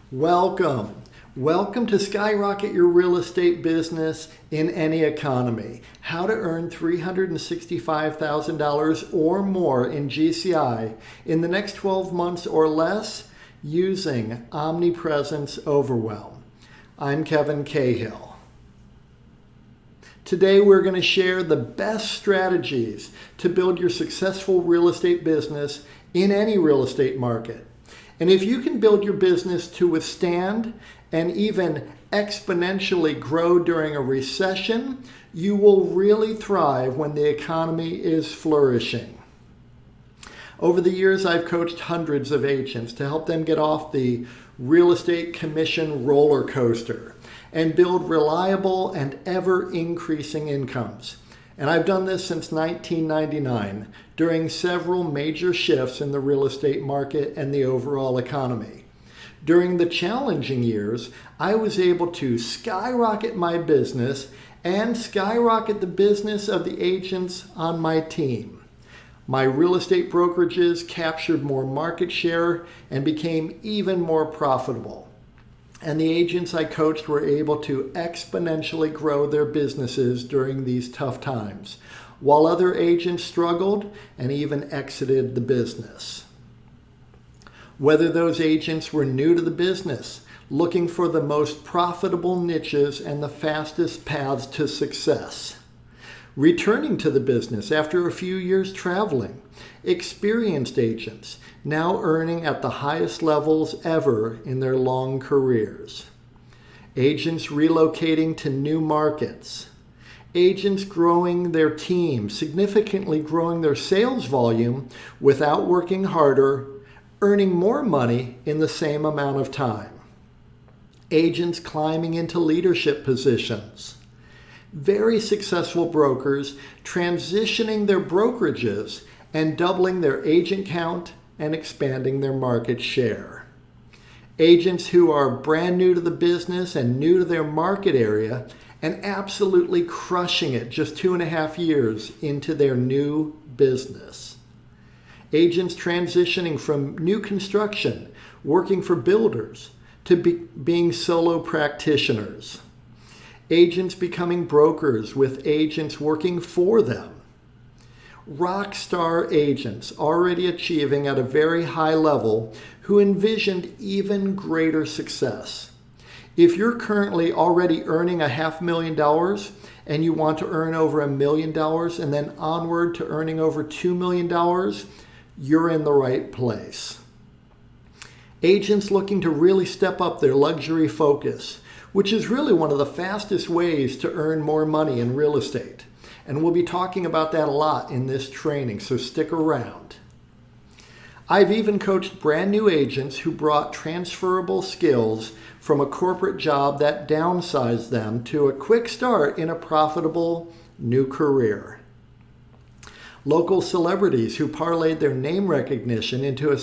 Welcome. Welcome to Skyrocket Your Real Estate Business in Any Economy. How to earn $365,000 or more in GCI in the next 12 months or less using Omnipresence Overwhelm. I'm Kevin Cahill. Today we're going to share the best strategies to build your successful real estate business in any real estate market. And if you can build your business to withstand and even exponentially grow during a recession, you will really thrive when the economy is flourishing. Over the years, I've coached hundreds of agents to help them get off the real estate commission roller coaster and build reliable and ever-increasing incomes. And I've done this since 1999 during several major shifts in the real estate market and the overall economy. During the challenging years, I was able to skyrocket my business and skyrocket the business of the agents on my team. My real estate brokerages captured more market share and became even more profitable. And the agents I coached were able to exponentially grow their businesses during these tough times, while other agents struggled and even exited the business. Whether those agents were new to the business, looking for the most profitable niches and the fastest paths to success, returning to the business after a few years traveling, experienced agents now earning at the highest levels ever in their long careers, agents relocating to new markets, agents growing their team, significantly growing their sales volume without working harder, earning more money in the same amount of time, agents climbing into leadership positions, very successful brokers transitioning their brokerages and doubling their agent count and expanding their market share. Agents who are brand new to the business and new to their market area and absolutely crushing it just 2.5 years into their new business. Agents transitioning from new construction, working for builders, to being solo practitioners. Agents becoming brokers with agents working for them. Rock star agents already achieving at a very high level who envisioned even greater success. If you're currently already earning $500,000 and you want to earn over $1 million and then onward to earning over $2 million, you're in the right place. Agents looking to really step up their luxury focus, which is really one of the fastest ways to earn more money in real estate. And we'll be talking about that a lot in this training, so stick around. I've even coached brand new agents who brought transferable skills from a corporate job that downsized them to a quick start in a profitable new career. Local celebrities who parlayed their name recognition into a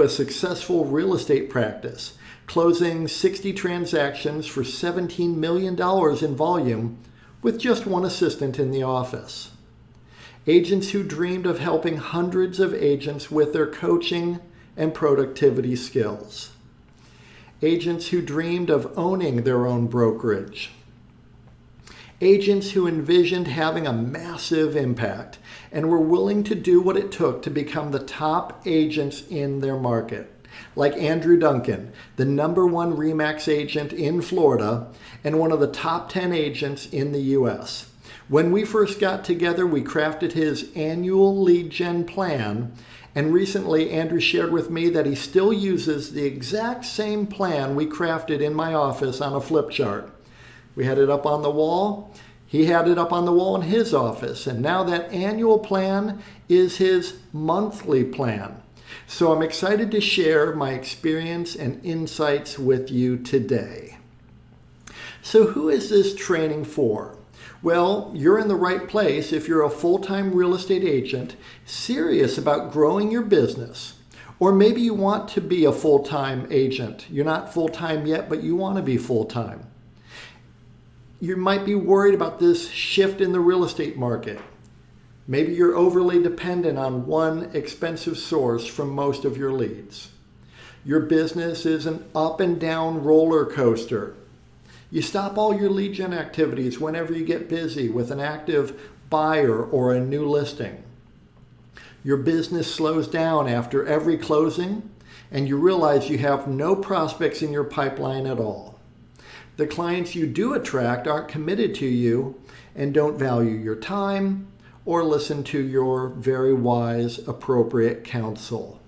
successful real estate practice, closing 60 transactions for $17 million in volume with just one assistant in the office. Agents who dreamed of helping hundreds of agents with their coaching and productivity skills. Agents who dreamed of owning their own brokerage. Agents who envisioned having a massive impact and were willing to do what it took to become the top agents in their market. Like Andrew Duncan, the #1 RE/MAX agent in Florida and one of the top 10 agents in the US. When we first got together, we crafted his annual lead gen plan, and recently Andrew shared with me that he still uses the exact same plan we crafted in my office on a flip chart. We had it up on the wall. He had it up on the wall in his office, and now that annual plan is his monthly plan. So I'm excited to share my experience and insights with you today. So who is this training for? Well, you're in the right place if you're a full-time real estate agent serious about growing your business. Or maybe you want to be a full-time agent. You're not full-time yet, but you want to be full-time. You might be worried about this shift in the real estate market. Maybe you're overly dependent on one expensive source from most of your leads. Your business is an up and down roller coaster. You stop all your lead gen activities whenever you get busy with an active buyer or a new listing. Your business slows down after every closing, and you realize you have no prospects in your pipeline at all. The clients you do attract aren't committed to you and don't value your time or listen to your very wise, appropriate counsel.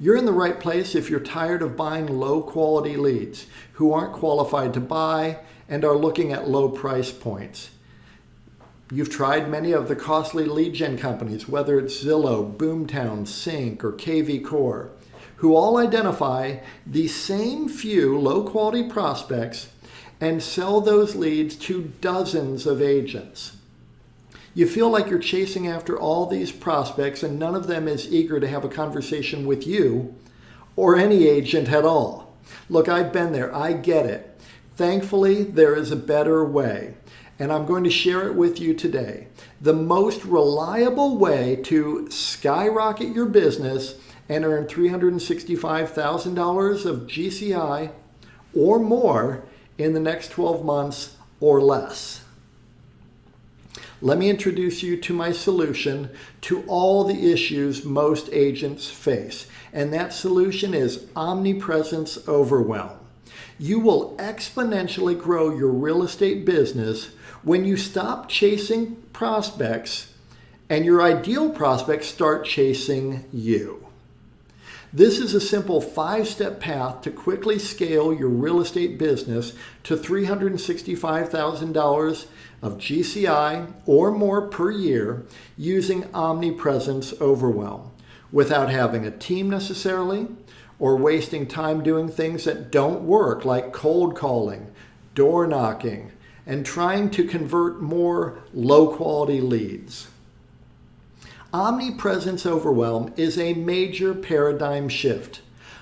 You're in the right place if you're tired of buying low-quality leads who aren't qualified to buy and are looking at low price points. You've tried many of the costly lead gen companies, whether it's Zillow, Boomtown, Sync, or KV Core, who all identify the same few low-quality prospects and sell those leads to dozens of agents. You feel like you're chasing after all these prospects and none of them is eager to have a conversation with you or any agent at all. Look, I've been there. I get it. Thankfully, there is a better way, and I'm going to share it with you today. The most reliable way to skyrocket your business and earn $365,000 of GCI or more in the next 12 months or less. Let me introduce you to my solution to all the issues most agents face, and that solution is Omnipresence Overwhelm. You will exponentially grow your real estate business when you stop chasing prospects and your ideal prospects start chasing you. This is a simple 5-step path to quickly scale your real estate business to $365,000 of GCI or more per year using Omnipresence Overwhelm without having a team necessarily or wasting time doing things that don't work like cold calling, door knocking, and trying to convert more low-quality leads. Omnipresence Overwhelm is a major paradigm shift.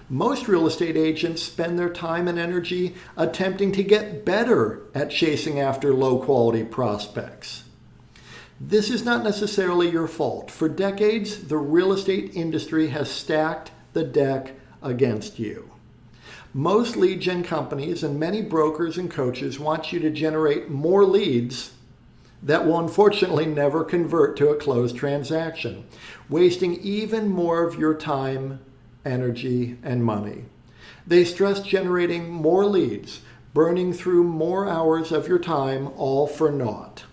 Most real estate agents spend their time and energy attempting to get better at chasing after low-quality prospects. This is not necessarily your fault. For decades, the real estate industry has stacked the deck against you. Most lead gen companies and many brokers and coaches want you to generate more leads that will unfortunately never convert to a closed transaction, wasting even more of your time, energy, and money. They stress generating more leads, burning through more hours of your time, all for naught.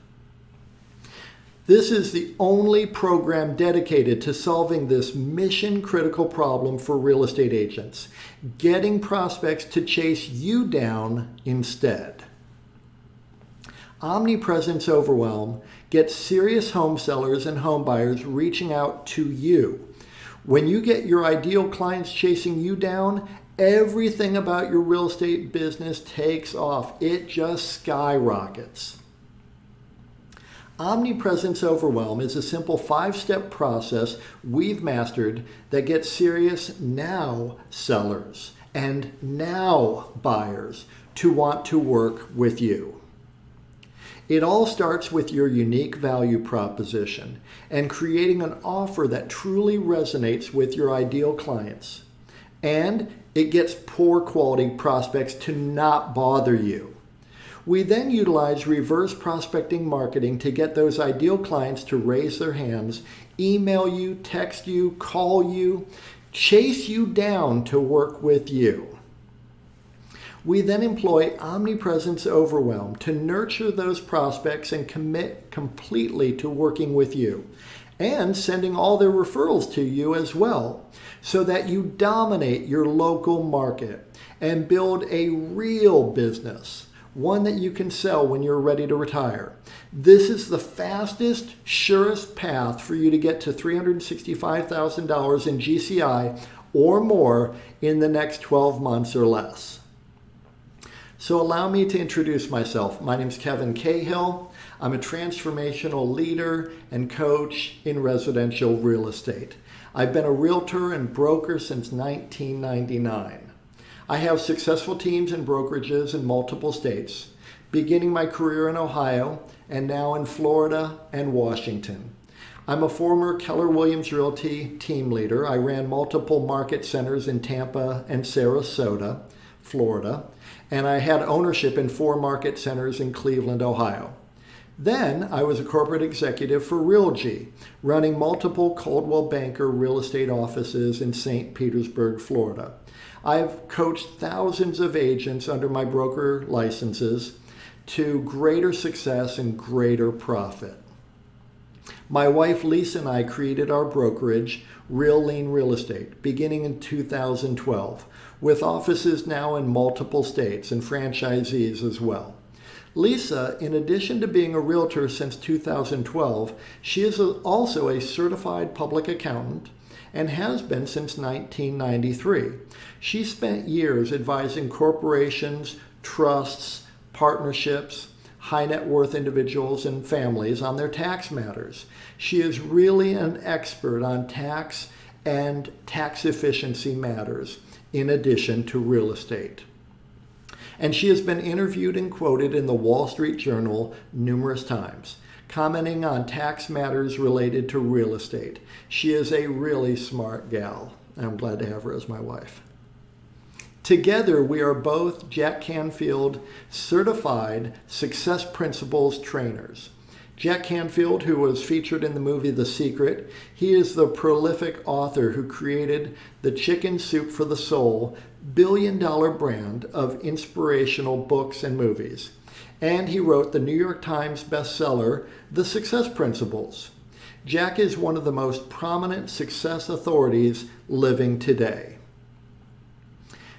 This is the only program dedicated to solving this mission-critical problem for real estate agents, getting prospects to chase you down instead. Omnipresence Overwhelm gets serious home sellers and home buyers reaching out to you. When you get your ideal clients chasing you down, everything about your real estate business takes off. It just skyrockets. Omnipresence Overwhelm is a simple 5-step process we've mastered that gets serious now sellers and now buyers to want to work with you. It all starts with your unique value proposition and creating an offer that truly resonates with your ideal clients. And it gets poor quality prospects to not bother you. We then utilize reverse prospecting marketing to get those ideal clients to raise their hands, email you, text you, call you, chase you down to work with you. We then employ Omnipresence Overwhelm to nurture those prospects and commit completely to working with you and sending all their referrals to you as well, so that you dominate your local market and build a real business, one that you can sell when you're ready to retire. This is the fastest, surest path for you to get to $365,000 in GCI or more in the next 12 months or less. So allow me to introduce myself. My name is Kevin Cahill. I'm a transformational leader and coach in residential real estate. I've been a realtor and broker since 1999. I have successful teams and brokerages in multiple states, beginning my career in Ohio and now in Florida and Washington. I'm a former Keller Williams Realty team leader. I ran multiple market centers in Tampa and Sarasota, Florida, and I had ownership in 4 market centers in Cleveland, Ohio. Then I was a corporate executive for Realgy, running multiple Coldwell Banker real estate offices in St. Petersburg, Florida. I've coached thousands of agents under my broker licenses to greater success and greater profit. My wife Lisa and I created our brokerage, Real Lean Real Estate, beginning in 2012, with offices now in multiple states and franchisees as well. Lisa, in addition to being a realtor since 2012, she is also a certified public accountant and has been since 1993. She spent years advising corporations, trusts, partnerships, high net worth individuals and families on their tax matters. She is really an expert on tax and tax efficiency matters, in addition to real estate. And she has been interviewed and quoted in the Wall Street Journal numerous times, commenting on tax matters related to real estate. She is a really smart gal. I'm glad to have her as my wife. Together, we are both Jack Canfield certified Success Principles trainers. Jack Canfield, who was featured in the movie The Secret, he is the prolific author who created the Chicken Soup for the Soul billion-dollar brand of inspirational books and movies. And he wrote the New York Times bestseller, The Success Principles. Jack is one of the most prominent success authorities living today.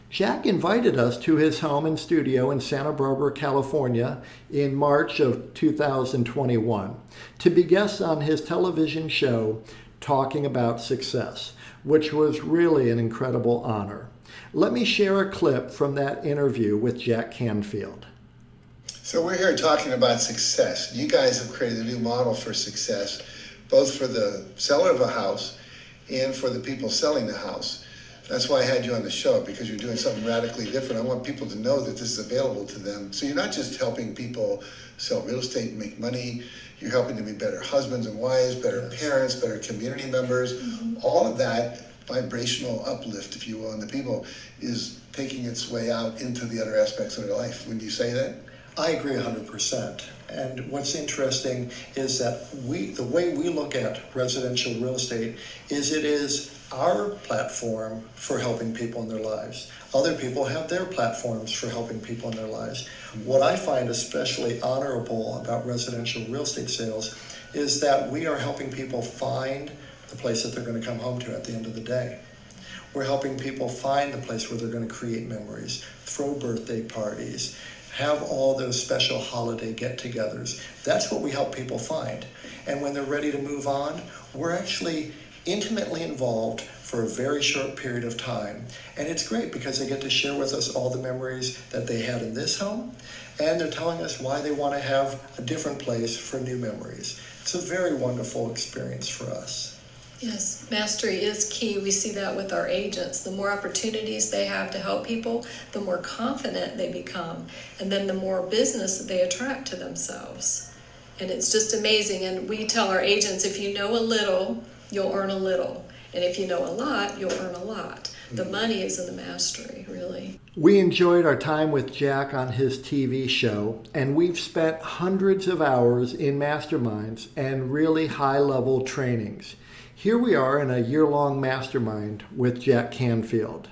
Jack invited us to his home and studio in Santa Barbara, California in March of 2021 to be guests on his television show Talking About Success, which was really an incredible honor. Let me share a clip from that interview with Jack Canfield. So we're here talking about success. You guys have created a new model for success, both for the seller of a house and for the people selling the house. That's why I had you on the show, because you're doing something radically different. I want people to know that this is available to them. So you're not just helping people sell real estate and make money. You're helping them be better husbands and wives, better parents, better community members. All of that vibrational uplift, if you will, in the people is taking its way out into the other aspects of their life. Wouldn't you say that? I agree 100%. And what's interesting is that the way we look at residential real estate is it is our platform for helping people in their lives. Other people have their platforms for helping people in their lives. What I find especially honorable about residential real estate sales is that we are helping people find the place that they're going to come home to at the end of the day. We're helping people find the place where they're going to create memories, throw birthday parties, have all those special holiday get-togethers. That's what we help people find. And when they're ready to move on, we're actually intimately involved for a very short period of time. And it's great because they get to share with us all the memories that they had in this home, and they're telling us why they want to have a different place for new memories. It's a very wonderful experience for us. Yes, mastery is key. We see that with our agents. The more opportunities they have to help people, the more confident they become, and then the more business that they attract to themselves. And it's just amazing. And we tell our agents, if you know a little, you'll earn a little. And if you know a lot, you'll earn a lot. The money is in the mastery, really. We enjoyed our time with Jack on his TV show, and we've spent hundreds of hours in masterminds and really high-level trainings. Here we are in a year-long mastermind with Jack Canfield.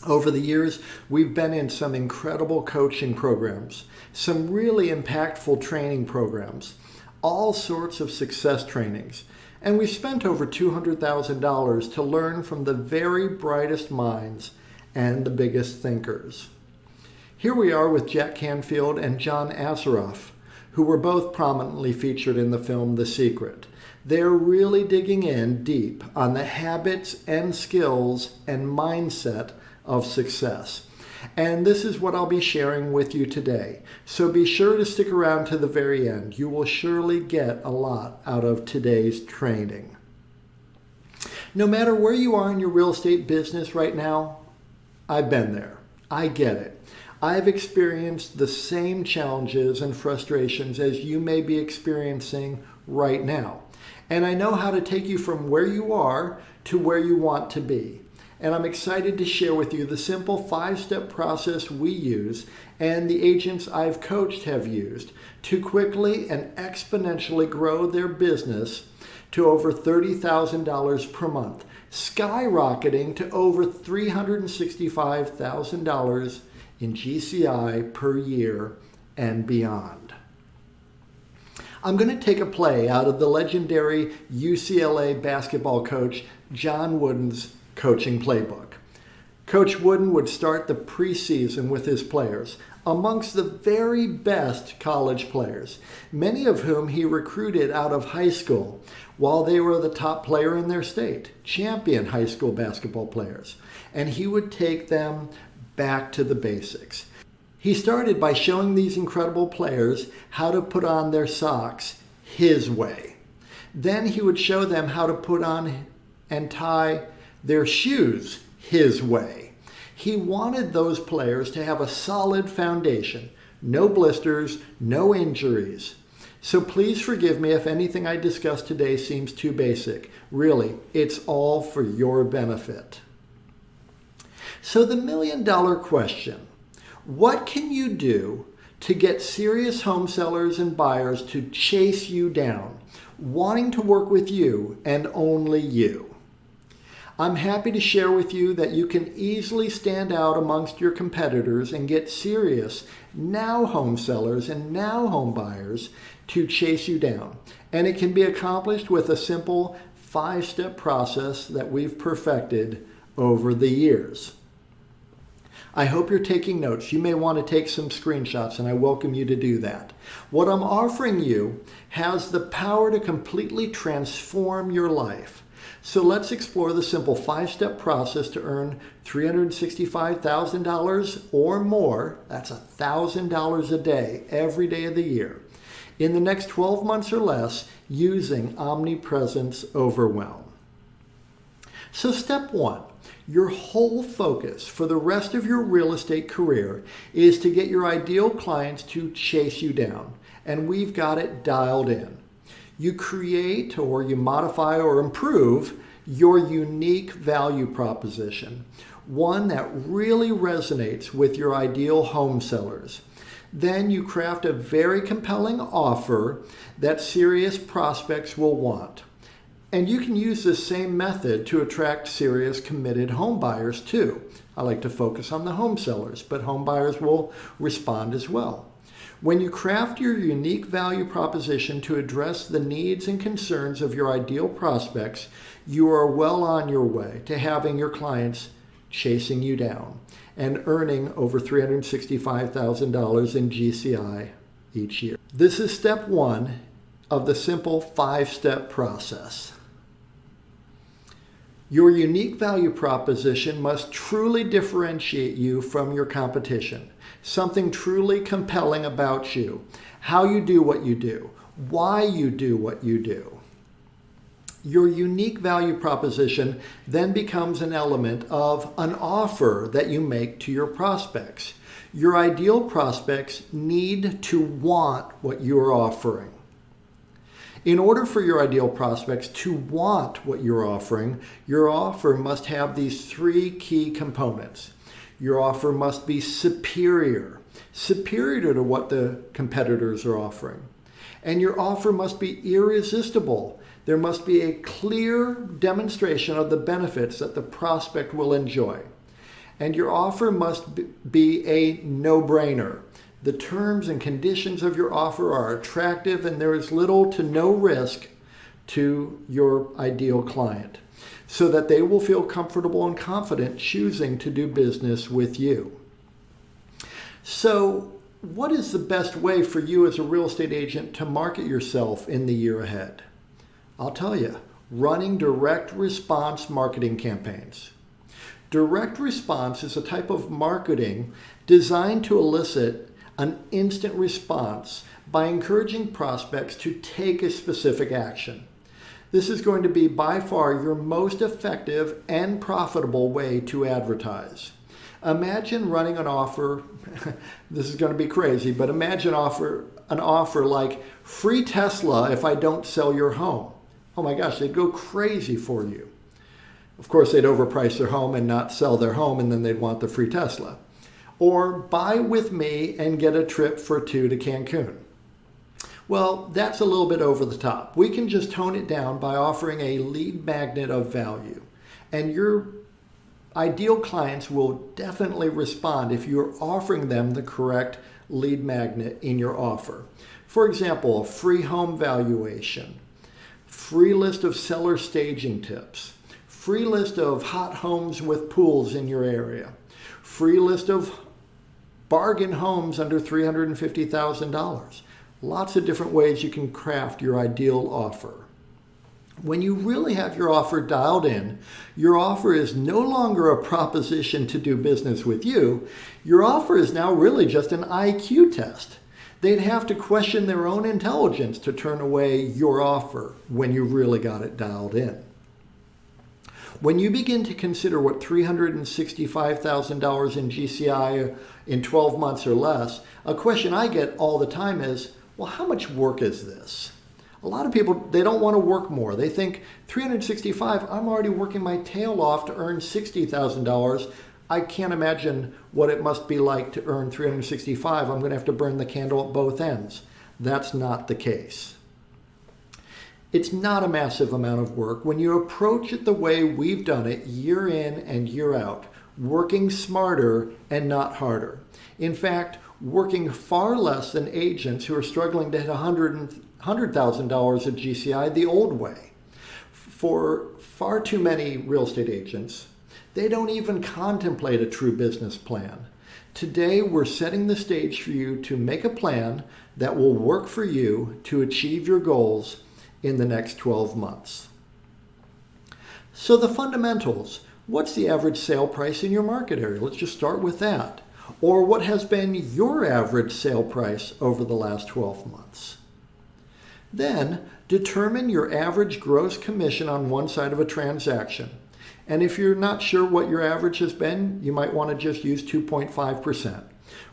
Over the years, we've been in some incredible coaching programs, some really impactful training programs, all sorts of success trainings. And we spent over $200,000 to learn from the very brightest minds and the biggest thinkers. Here we are with Jack Canfield and John Assaraf, who were both prominently featured in the film The Secret. They're really digging in deep on the habits and skills and mindset of success. And this is what I'll be sharing with you today. So be sure to stick around to the very end. You will surely get a lot out of today's training. No matter where you are in your real estate business right now, I've been there. I get it. I've experienced the same challenges and frustrations as you may be experiencing right now. And I know how to take you from where you are to where you want to be. And I'm excited to share with you the simple 5-step process we use and the agents I've coached have used to quickly and exponentially grow their business to over $30,000 per month, skyrocketing to over $365,000 in GCI per year and beyond. I'm going to take a play out of the legendary UCLA basketball coach John Wooden's coaching playbook. Coach Wooden would start the preseason with his players, amongst the very best college players, many of whom he recruited out of high school while they were the top player in their state, champion high school basketball players. And he would take them back to the basics. He started by showing these incredible players how to put on their socks his way. Then he would show them how to put on and tie their shoes his way. He wanted those players to have a solid foundation, no blisters, no injuries. So please forgive me if anything I discussed today seems too basic. Really, it's all for your benefit. So the million-dollar question, what can you do to get serious home sellers and buyers to chase you down, wanting to work with you and only you? I'm happy to share with you that you can easily stand out amongst your competitors and get serious now home sellers and now home buyers to chase you down. And it can be accomplished with a simple 5-step process that we've perfected over the years. I hope you're taking notes. You may want to take some screenshots, and I welcome you to do that. What I'm offering you has the power to completely transform your life. So let's explore the simple 5-step process to earn $365,000 or more, that's $1,000 a day, every day of the year, in the next 12 months or less using Omnipresence Overwhelm. So step 1, your whole focus for the rest of your real estate career is to get your ideal clients to chase you down, and we've got it dialed in. You create or you modify or improve your unique value proposition, one that really resonates with your ideal home sellers. Then you craft a very compelling offer that serious prospects will want. And you can use this same method to attract serious committed home buyers too. I like to focus on the home sellers, but home buyers will respond as well. When you craft your unique value proposition to address the needs and concerns of your ideal prospects, you are well on your way to having your clients chasing you down and earning over $365,000 in GCI each year. This is step 1 of the simple 5-step process. Your unique value proposition must truly differentiate you from your competition. Something truly compelling about you, how you do what you do, why you do what you do. Your unique value proposition then becomes an element of an offer that you make to your prospects. Your ideal prospects need to want what you're offering. In order for your ideal prospects to want what you're offering, your offer must have these 3 key components. Your offer must be superior to what the competitors are offering. And your offer must be irresistible. There must be a clear demonstration of the benefits that the prospect will enjoy. And your offer must be a no-brainer. The terms and conditions of your offer are attractive and there is little to no risk to your ideal client, so that they will feel comfortable and confident choosing to do business with you. So, what is the best way for you as a real estate agent to market yourself in the year ahead? I'll tell you, running direct response marketing campaigns. Direct response is a type of marketing designed to elicit an instant response by encouraging prospects to take a specific action. This is going to be by far your most effective and profitable way to advertise. Imagine running an offer, this is going to be crazy, but imagine an offer like free Tesla if I don't sell your home. oh my gosh, they'd go crazy for you. Of course, they'd overprice their home and not sell their home, and then they'd want the free Tesla. Or buy with me and get a trip for 2 to Cancun. Well, that's a little bit over the top. We can just tone it down by offering a lead magnet of value. And your ideal clients will definitely respond if you're offering them the correct lead magnet in your offer. For example, a free home valuation, free list of seller staging tips, free list of hot homes with pools in your area, free list of bargain homes under $350,000. Lots of different ways you can craft your ideal offer. When you really have your offer dialed in, your offer is no longer a proposition to do business with you. Your offer is now really just an IQ test. They'd have to question their own intelligence to turn away your offer when you really got it dialed in. When you begin to consider what $365,000 in GCI in 12 months or less, a question I get all the time is, well, how much work is this? A lot of people, they don't want to work more. They think 365, I'm already working my tail off to earn $60,000. I can't imagine what it must be like to earn 365. I'm going to have to burn the candle at both ends. That's not the case. It's not a massive amount of work when you approach it the way we've done it year in and year out, working smarter and not harder. In fact, working far less than agents who are struggling to hit $100,000 of GCI the old way. For far too many real estate agents, they don't even contemplate a true business plan. Today, we're setting the stage for you to make a plan that will work for you to achieve your goals in the next 12 months. So the fundamentals, what's the average sale price in your market area? Let's just start with that. Or what has been your average sale price over the last 12 months? Then determine your average gross commission on one side of a transaction. And if you're not sure what your average has been, you might want to just use 2.5%.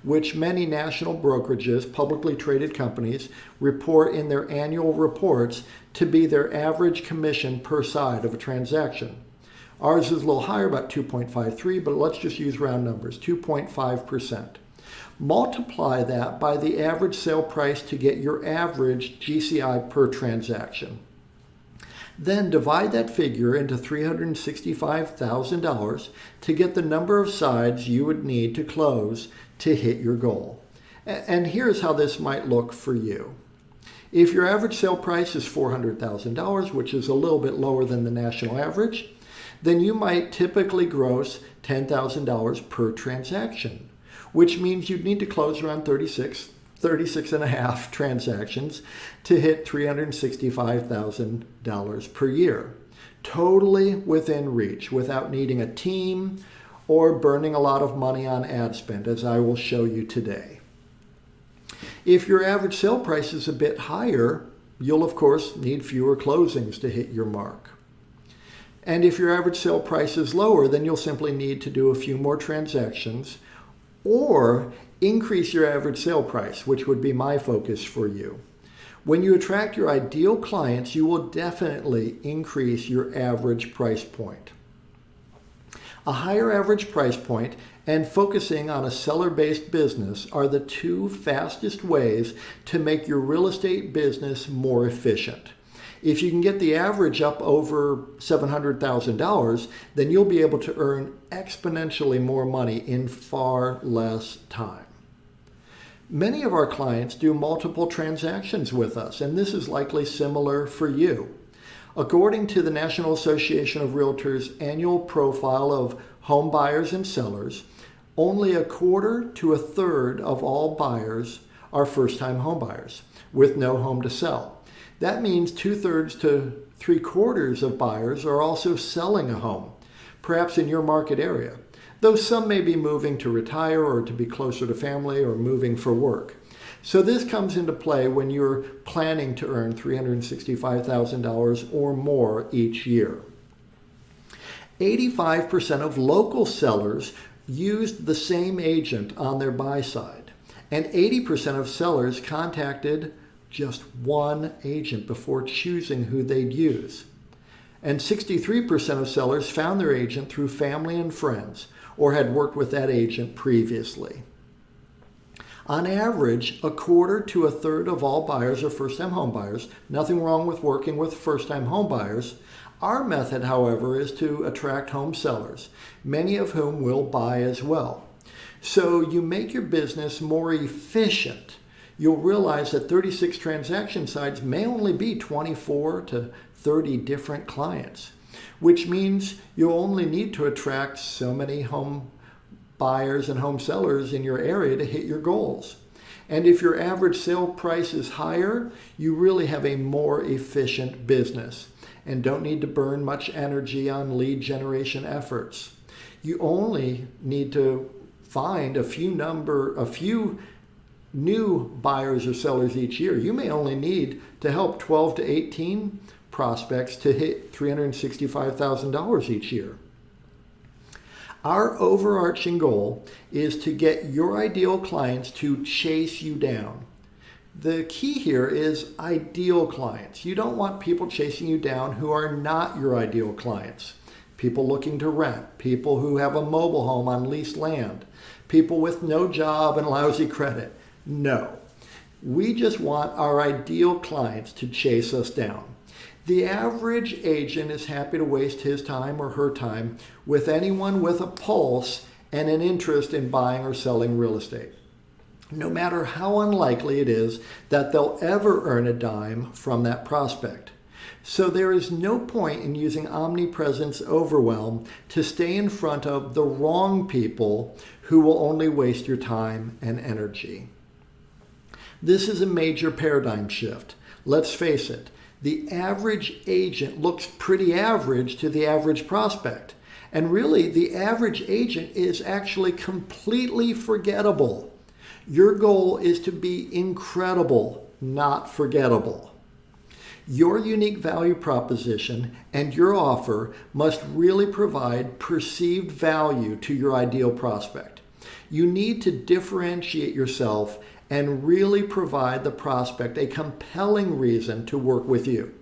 Which many national brokerages, publicly traded companies, report in their annual reports to be their average commission per side of a transaction. Ours is a little higher, about 2.53, but let's just use round numbers, 2.5%. Multiply that by the average sale price to get your average GCI per transaction. Then divide that figure into $365,000 to get the number of sides you would need to close to hit your goal. And here's how this might look for you. If your average sale price is $400,000, which is a little bit lower than the national average, then you might typically gross $10,000 per transaction, which means you'd need to close around 36 and a half transactions to hit $365,000 per year. Totally within reach, without needing a team or burning a lot of money on ad spend, as I will show you today. If your average sale price is a bit higher, you'll of course need fewer closings to hit your mark. And if your average sale price is lower, then you'll simply need to do a few more transactions or increase your average sale price, which would be my focus for you. When you attract your ideal clients, you will definitely increase your average price point. A higher average price point and focusing on a seller-based business are the two fastest ways to make your real estate business more efficient. If you can get the average up over $700,000, then you'll be able to earn exponentially more money in far less time. Many of our clients do multiple transactions with us, and this is likely similar for you. According to the National Association of Realtors annual profile of home buyers and sellers, only a quarter to a third of all buyers are first-time home buyers with no home to sell. That means 2/3 to 3/4 of buyers are also selling a home, perhaps in your market area, though some may be moving to retire or to be closer to family or moving for work. So this comes into play when you're planning to earn $365,000 or more each year. 85% of local sellers used the same agent on their buy side, and 80% of sellers contacted just one agent before choosing who they'd use. And 63% of sellers found their agent through family and friends or had worked with that agent previously. On average, a quarter to a third of all buyers are first-time home buyers. Nothing wrong with working with first-time home buyers. Our method, however, is to attract home sellers, many of whom will buy as well. So you make your business more efficient. You'll realize that 36 transaction sites may only be 24 to 30 different clients, which means you'll only need to attract so many home buyers and home sellers in your area to hit your goals. And if your average sale price is higher, you really have a more efficient business and don't need to burn much energy on lead generation efforts. You only need to find a few new buyers or sellers each year. You may only need to help 12 to 18 prospects to hit $365,000 each year. Our overarching goal is to get your ideal clients to chase you down. The key here is ideal clients. You don't want people chasing you down who are not your ideal clients. People looking to rent, people who have a mobile home on leased land, people with no job and lousy credit. No, we just want our ideal clients to chase us down. The average agent is happy to waste his time or her time with anyone with a pulse and an interest in buying or selling real estate, no matter how unlikely it is that they'll ever earn a dime from that prospect. So there is no point in using Omnipresence Overwhelm to stay in front of the wrong people who will only waste your time and energy. This is a major paradigm shift. Let's face it. The average agent looks pretty average to the average prospect. And really, the average agent is actually completely forgettable. Your goal is to be incredible, not forgettable. Your unique value proposition and your offer must really provide perceived value to your ideal prospect. You need to differentiate yourself and really provide the prospect a compelling reason to work with you.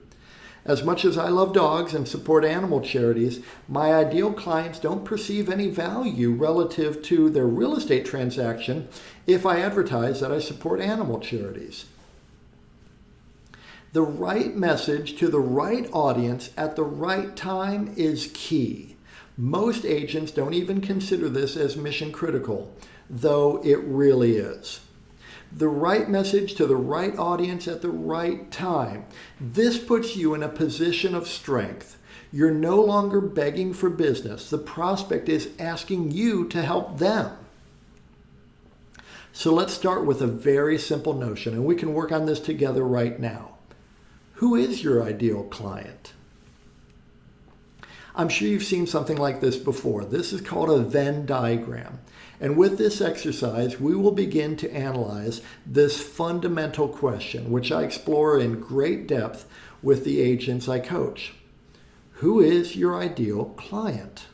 As much as I love dogs and support animal charities, my ideal clients don't perceive any value relative to their real estate transaction if I advertise that I support animal charities. The right message to the right audience at the right time is key. Most agents don't even consider this as mission critical, though it really is. The right message to the right audience at the right time. This puts you in a position of strength. You're no longer begging for business. The prospect is asking you to help them. So let's start with a very simple notion, and we can work on this together right now. Who is your ideal client? I'm sure you've seen something like this before. This is called a Venn diagram. And with this exercise, we will begin to analyze this fundamental question, which I explore in great depth with the agents I coach. Who is your ideal client?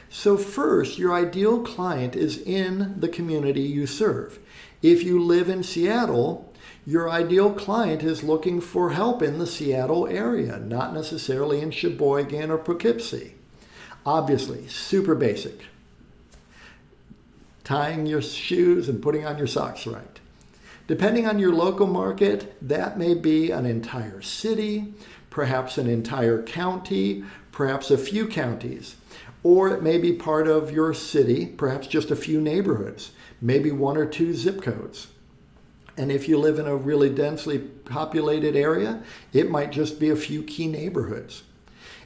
So first, your ideal client is in the community you serve. If you live in Seattle, your ideal client is looking for help in the Seattle area, not necessarily in Sheboygan or Poughkeepsie. Obviously, super basic. Tying your shoes and putting on your socks right. Depending on your local market, that may be an entire city, perhaps an entire county, perhaps a few counties, or it may be part of your city, perhaps just a few neighborhoods, maybe one or two zip codes. And if you live in a really densely populated area, it might just be a few key neighborhoods.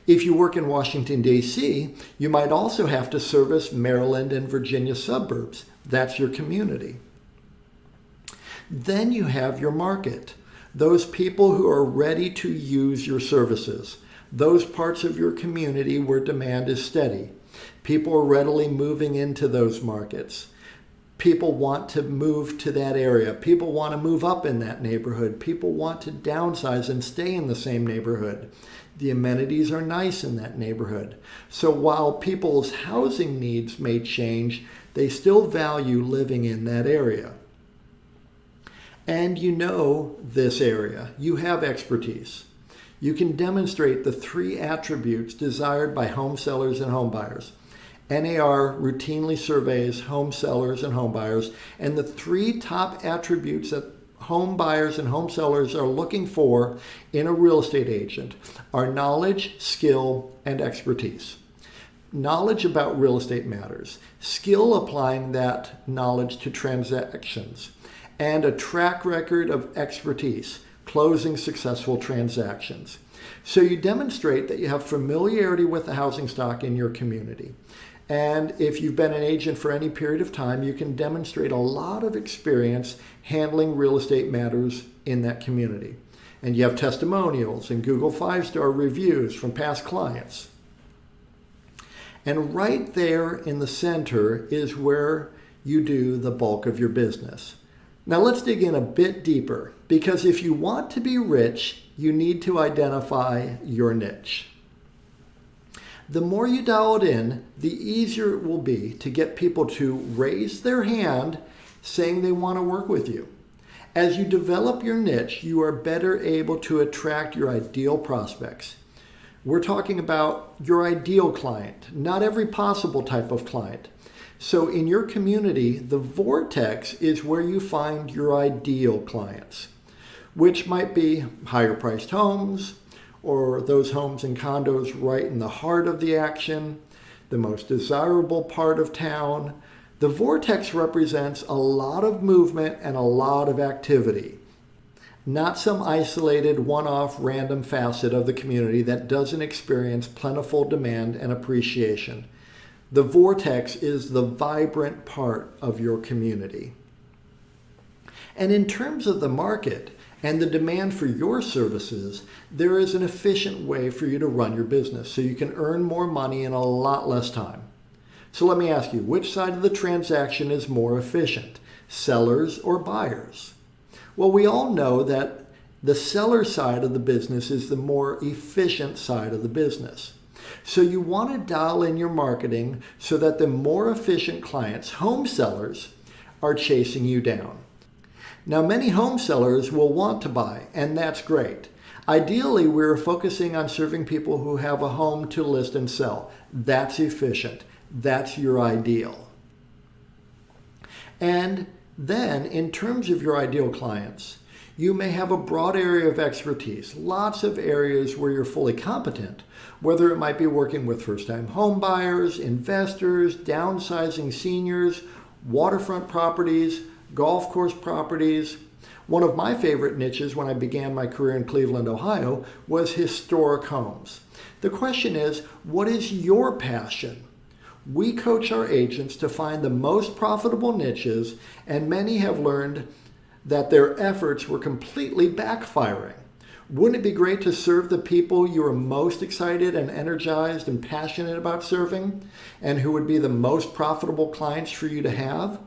If you work in Washington, D.C., you might also have to service Maryland and Virginia suburbs. That's your community. Then you have your market, those people who are ready to use your services, those parts of your community where demand is steady. People are readily moving into those markets. People want to move to that area. People want to move up in that neighborhood. People want to downsize and stay in the same neighborhood. The amenities are nice in that neighborhood. So while people's housing needs may change, they still value living in that area. and you know this area. You have expertise. You can demonstrate the 3 attributes desired by home sellers and home buyers. NAR routinely surveys home sellers and home buyers, and the 3 top attributes that home buyers and home sellers are looking for in a real estate agent are knowledge, skill, and expertise. Knowledge about real estate matters, skill applying that knowledge to transactions, and a track record of expertise, closing successful transactions. So you demonstrate that you have familiarity with the housing stock in your community. And if you've been an agent for any period of time, you can demonstrate a lot of experience handling real estate matters in that community. And you have testimonials and Google 5-star reviews from past clients. And right there in the center is where you do the bulk of your business. Now let's dig in a bit deeper, because if you want to be rich, you need to identify your niche. The more you dial it in, the easier it will be to get people to raise their hand saying they want to work with you. As you develop your niche, you are better able to attract your ideal prospects. We're talking about your ideal client, not every possible type of client. So in your community, the vortex is where you find your ideal clients, which might be higher priced homes, or those homes and condos right in the heart of the action, the most desirable part of town. The vortex represents a lot of movement and a lot of activity, not some isolated one-off random facet of the community that doesn't experience plentiful demand and appreciation. The vortex is the vibrant part of your community. And in terms of the market and the demand for your services, there is an efficient way for you to run your business so you can earn more money in a lot less time. So let me ask you, which side of the transaction is more efficient, sellers or buyers? Well, we all know that the seller side of the business is the more efficient side of the business. So you want to dial in your marketing so that the more efficient clients, home sellers, are chasing you down. Now, many home sellers will want to buy, and that's great. Ideally, we're focusing on serving people who have a home to list and sell. That's efficient. That's your ideal. And then, in terms of your ideal clients, you may have a broad area of expertise, lots of areas where you're fully competent, whether it might be working with first-time home buyers, investors, downsizing seniors, waterfront properties, golf course properties. One of my favorite niches when I began my career in Cleveland, Ohio, was historic homes. The question is, what is your passion? We coach our agents to find the most profitable niches, and many have learned that their efforts were completely backfiring. Wouldn't it be great to serve the people you are most excited and energized and passionate about serving, and who would be the most profitable clients for you to have?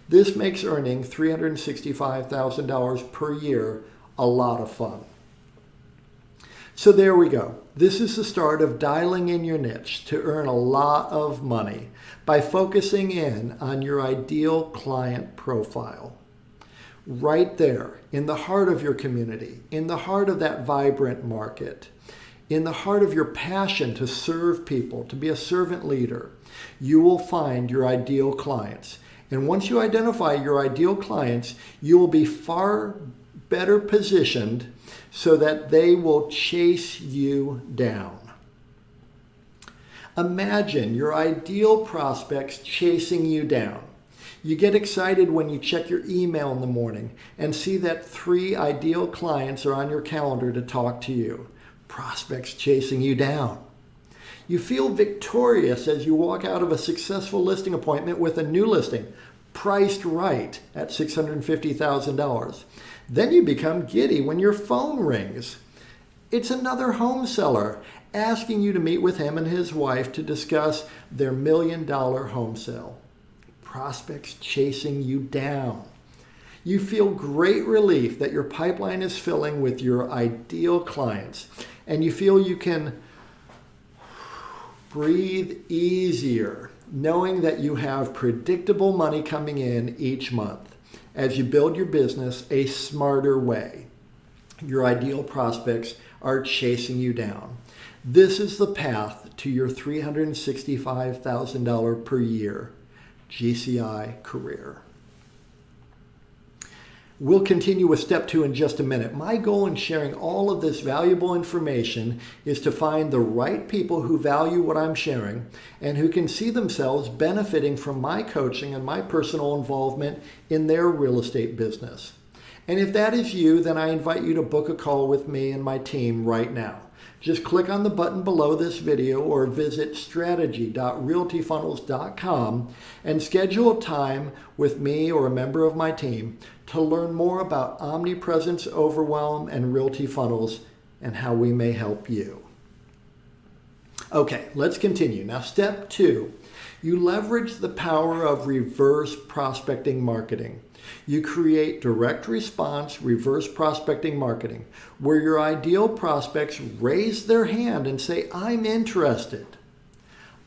This makes earning $365,000 per year a lot of fun. So there we go. This is the start of dialing in your niche to earn a lot of money by focusing in on your ideal client profile. Right there, in the heart of your community, in the heart of that vibrant market, in the heart of your passion to serve people, to be a servant leader, you will find your ideal clients. And once you identify your ideal clients, you will be far better positioned so that they will chase you down. Imagine your ideal prospects chasing you down. You get excited when you check your email in the morning and see that 3 ideal clients are on your calendar to talk to you. Prospects chasing you down. You feel victorious as you walk out of a successful listing appointment with a new listing, priced right at $650,000. Then you become giddy when your phone rings. It's another home seller asking you to meet with him and his wife to discuss their $1 million home sale. Prospects chasing you down. You feel great relief that your pipeline is filling with your ideal clients, and you feel you can breathe easier knowing that you have predictable money coming in each month. as you build your business a smarter way. Your ideal prospects are chasing you down. This is the path to your $365,000 per year GCI career. We'll continue with step 2 in just a minute. My goal in sharing all of this valuable information is to find the right people who value what I'm sharing and who can see themselves benefiting from my coaching and my personal involvement in their real estate business. And if that is you, then I invite you to book a call with me and my team right now. Just click on the button below this video or visit strategy.realtyfunnels.com and schedule a time with me or a member of my team to learn more about Omnipresence Overwhelm and Realty Funnels and how we may help you. Okay, let's continue. Now, step 2, you leverage the power of reverse prospecting marketing. You create direct response reverse prospecting marketing, where your ideal prospects raise their hand and say, I'm interested.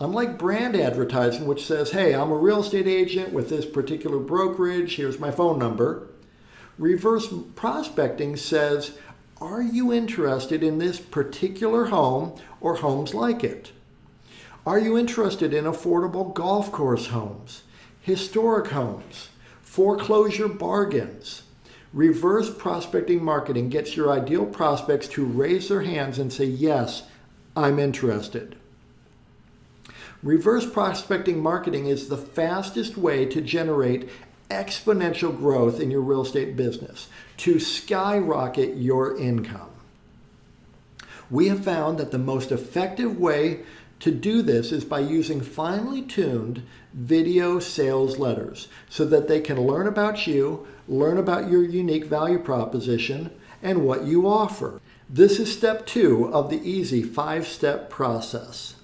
Unlike brand advertising, which says, hey, I'm a real estate agent with this particular brokerage, here's my phone number. Reverse prospecting says, are you interested in this particular home or homes like it? Are you interested in affordable golf course homes, historic homes, foreclosure bargains? Reverse prospecting marketing gets your ideal prospects to raise their hands and say, yes, I'm interested. Reverse prospecting marketing is the fastest way to generate exponential growth in your real estate business, to skyrocket your income. We have found that the most effective way to do this is by using finely tuned video sales letters so that they can learn about you, learn about your unique value proposition, and what you offer. This is step 2 of the easy 5-step process.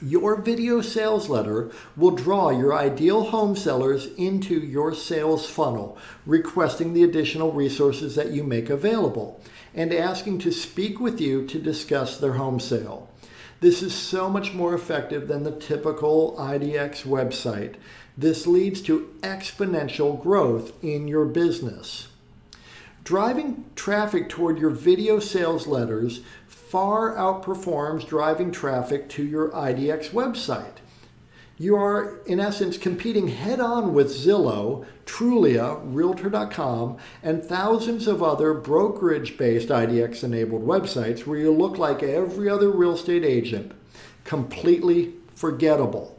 Your video sales letter will draw your ideal home sellers into your sales funnel, requesting the additional resources that you make available and asking to speak with you to discuss their home sale. This is so much more effective than the typical IDX website. This leads to exponential growth in your business. Driving traffic toward your video sales letters far outperforms driving traffic to your IDX website. You are, in essence, competing head-on with Zillow, Trulia, Realtor.com, and thousands of other brokerage-based IDX-enabled websites where you look like every other real estate agent, completely forgettable.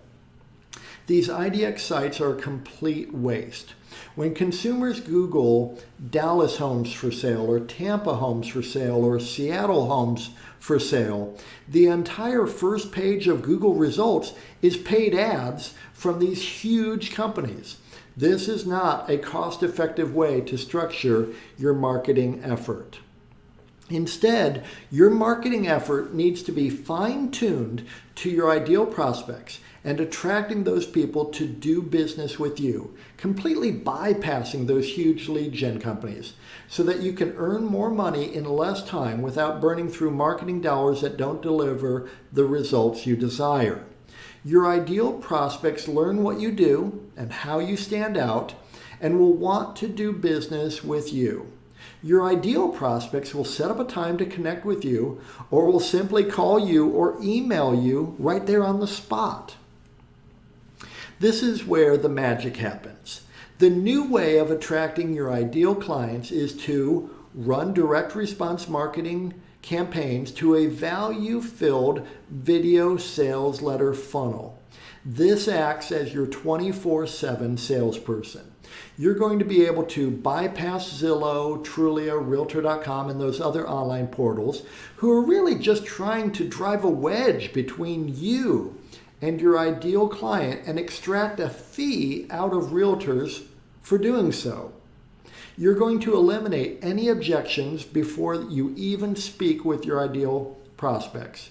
These IDX sites are a complete waste. When consumers Google Dallas homes for sale or Tampa homes for sale or Seattle homes for sale, the entire first page of Google results is paid ads from these huge companies. This is not a cost-effective way to structure your marketing effort. Instead, your marketing effort needs to be fine-tuned to your ideal prospects and attracting those people to do business with you, completely bypassing those huge lead gen companies so that you can earn more money in less time without burning through marketing dollars that don't deliver the results you desire. Your ideal prospects learn what you do and how you stand out and will want to do business with you. Your ideal prospects will set up a time to connect with you or will simply call you or email you right there on the spot. This is where the magic happens. The new way of attracting your ideal clients is to run direct response marketing campaigns to a value-filled video sales letter funnel. This acts as your 24/7 salesperson. You're going to be able to bypass Zillow, Trulia, Realtor.com, and those other online portals who are really just trying to drive a wedge between you and your ideal client and extract a fee out of realtors for doing so. You're going to eliminate any objections before you even speak with your ideal prospects.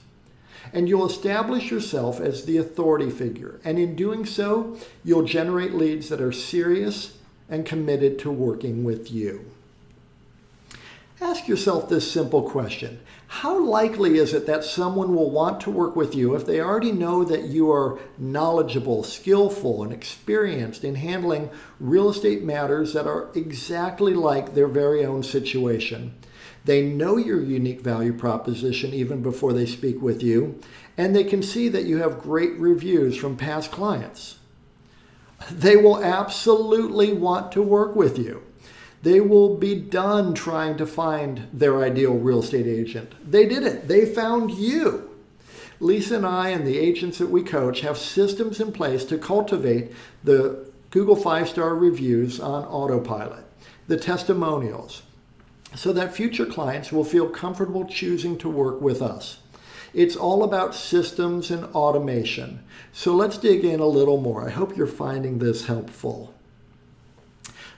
And you'll establish yourself as the authority figure. And in doing so, you'll generate leads that are serious and committed to working with you. Ask yourself this simple question. How likely is it that someone will want to work with you if they already know that you are knowledgeable, skillful, and experienced in handling real estate matters that are exactly like their very own situation? They know your unique value proposition even before they speak with you, and they can see that you have great reviews from past clients. They will absolutely want to work with you. They will be done trying to find their ideal real estate agent. They did it. They found you. Lisa and I and the agents that we coach have systems in place to cultivate the Google 5-star reviews on autopilot, the testimonials, so that future clients will feel comfortable choosing to work with us. It's all about systems and automation. So let's dig in a little more. I hope you're finding this helpful.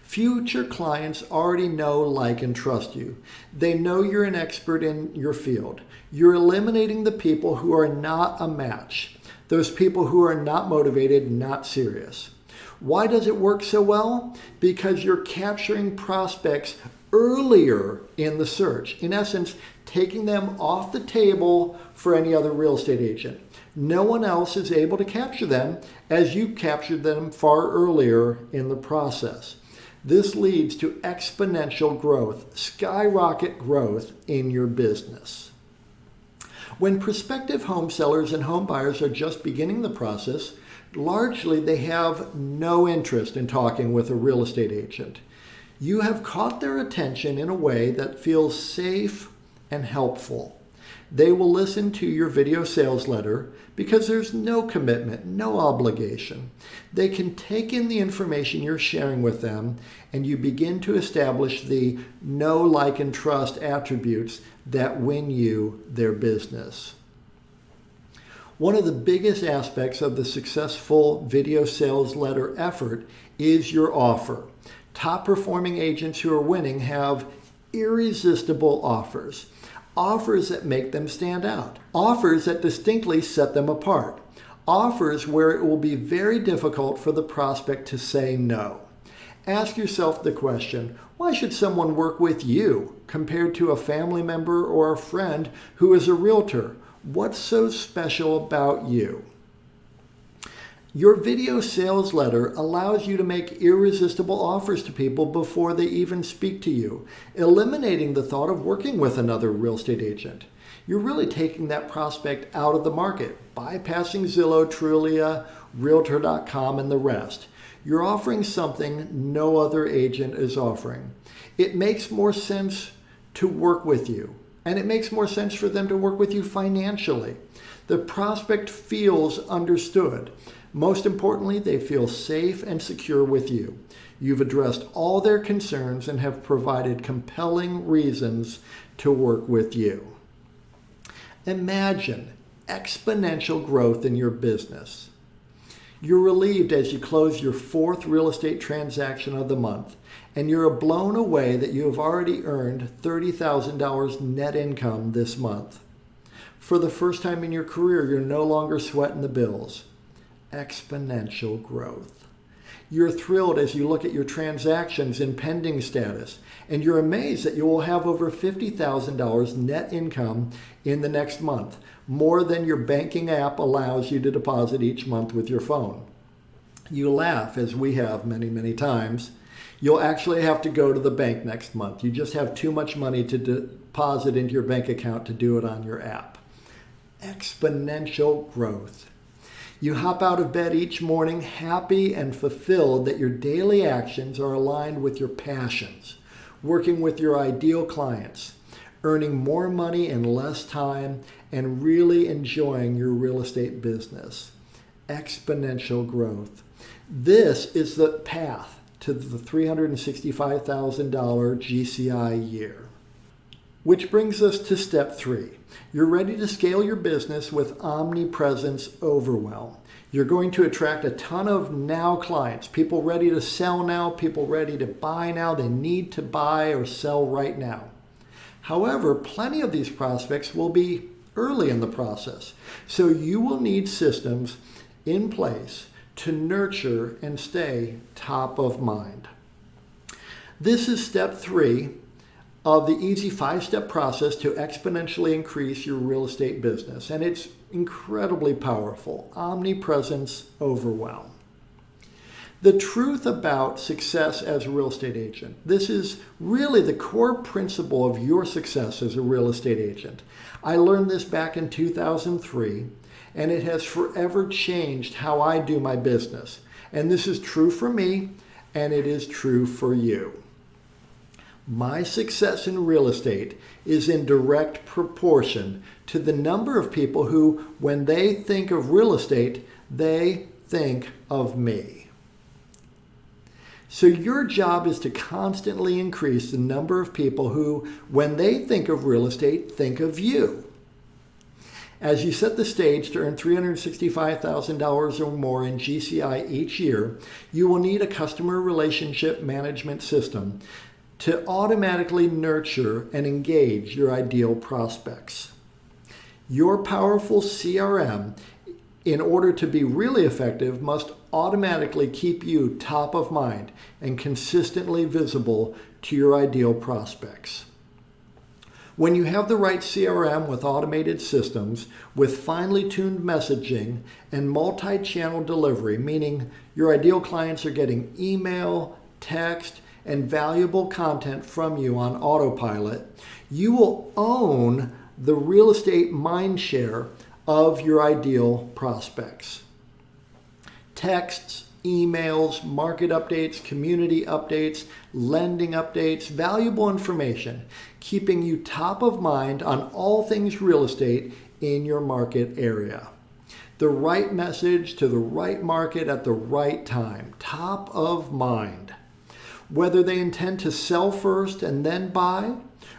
Future clients already know, like, and trust you. They know you're an expert in your field. You're eliminating the people who are not a match, those people who are not motivated, not serious. Why does it work so well? Because you're capturing prospects earlier in the search. In essence, taking them off the table for any other real estate agent. No one else is able to capture them as you captured them far earlier in the process. This leads to exponential growth, skyrocket growth in your business. When prospective home sellers and home buyers are just beginning the process, largely they have no interest in talking with a real estate agent. You have caught their attention in a way that feels safe and helpful. They will listen to your video sales letter because there's no commitment, no obligation. They can take in the information you're sharing with them, and you begin to establish the know, like, and trust attributes that win you their business. One of the biggest aspects of the successful video sales letter effort is your offer. Top performing agents who are winning have irresistible offers. Offers that make them stand out. Offers that distinctly set them apart. Offers where it will be very difficult for the prospect to say no. Ask yourself the question, why should someone work with you compared to a family member or a friend who is a realtor? What's so special about you? Your video sales letter allows you to make irresistible offers to people before they even speak to you, eliminating the thought of working with another real estate agent. You're really taking that prospect out of the market, bypassing Zillow, Trulia, Realtor.com, and the rest. You're offering something no other agent is offering. It makes more sense to work with you, and it makes more sense for them to work with you financially. The prospect feels understood. Most importantly, they feel safe and secure with you. You've addressed all their concerns and have provided compelling reasons to work with you. Imagine exponential growth in your business. You're relieved as you close your 4th real estate transaction of the month, and you're blown away that you have already earned $30,000 net income this month. For the first time in your career, you're no longer sweating the bills. Exponential growth. You're thrilled as you look at your transactions in pending status, and you're amazed that you will have over $50,000 net income in the next month, more than your banking app allows you to deposit each month with your phone. You laugh, as we have many, many times. You'll actually have to go to the bank next month. You just have too much money to deposit into your bank account to do it on your app. Exponential growth. You hop out of bed each morning happy and fulfilled that your daily actions are aligned with your passions, working with your ideal clients, earning more money in less time, and really enjoying your real estate business. Exponential growth. This is the path to the $365,000 GCI year. Which brings us to step 3. You're ready to scale your business with Omnipresence Overwhelm. You're going to attract a ton of now clients, people ready to sell now, people ready to buy now. They need to buy or sell right now. However, plenty of these prospects will be early in the process. So you will need systems in place to nurture and stay top of mind. This is step 3 of the easy 5-step process to exponentially increase your real estate business. And it's incredibly powerful. Omnipresence Overwhelm. The truth about success as a real estate agent. This is really the core principle of your success as a real estate agent. I learned this back in 2003, and it has forever changed how I do my business. And this is true for me, and it is true for you. My success in real estate is in direct proportion to the number of people who, when they think of real estate, they think of me. So your job is to constantly increase the number of people who, when they think of real estate, think of you. As you set the stage to earn $365,000 or more in GCI each year, you will need a customer relationship management system to automatically nurture and engage your ideal prospects. Your powerful CRM, in order to be really effective, must automatically keep you top of mind and consistently visible to your ideal prospects. When you have the right CRM with automated systems, with finely tuned messaging and multi-channel delivery, meaning your ideal clients are getting email, text, and valuable content from you on autopilot, you will own the real estate mindshare of your ideal prospects. Texts, emails, market updates, community updates, lending updates, valuable information, keeping you top of mind on all things real estate in your market area. The right message to the right market at the right time, top of mind. Whether they intend to sell first and then buy,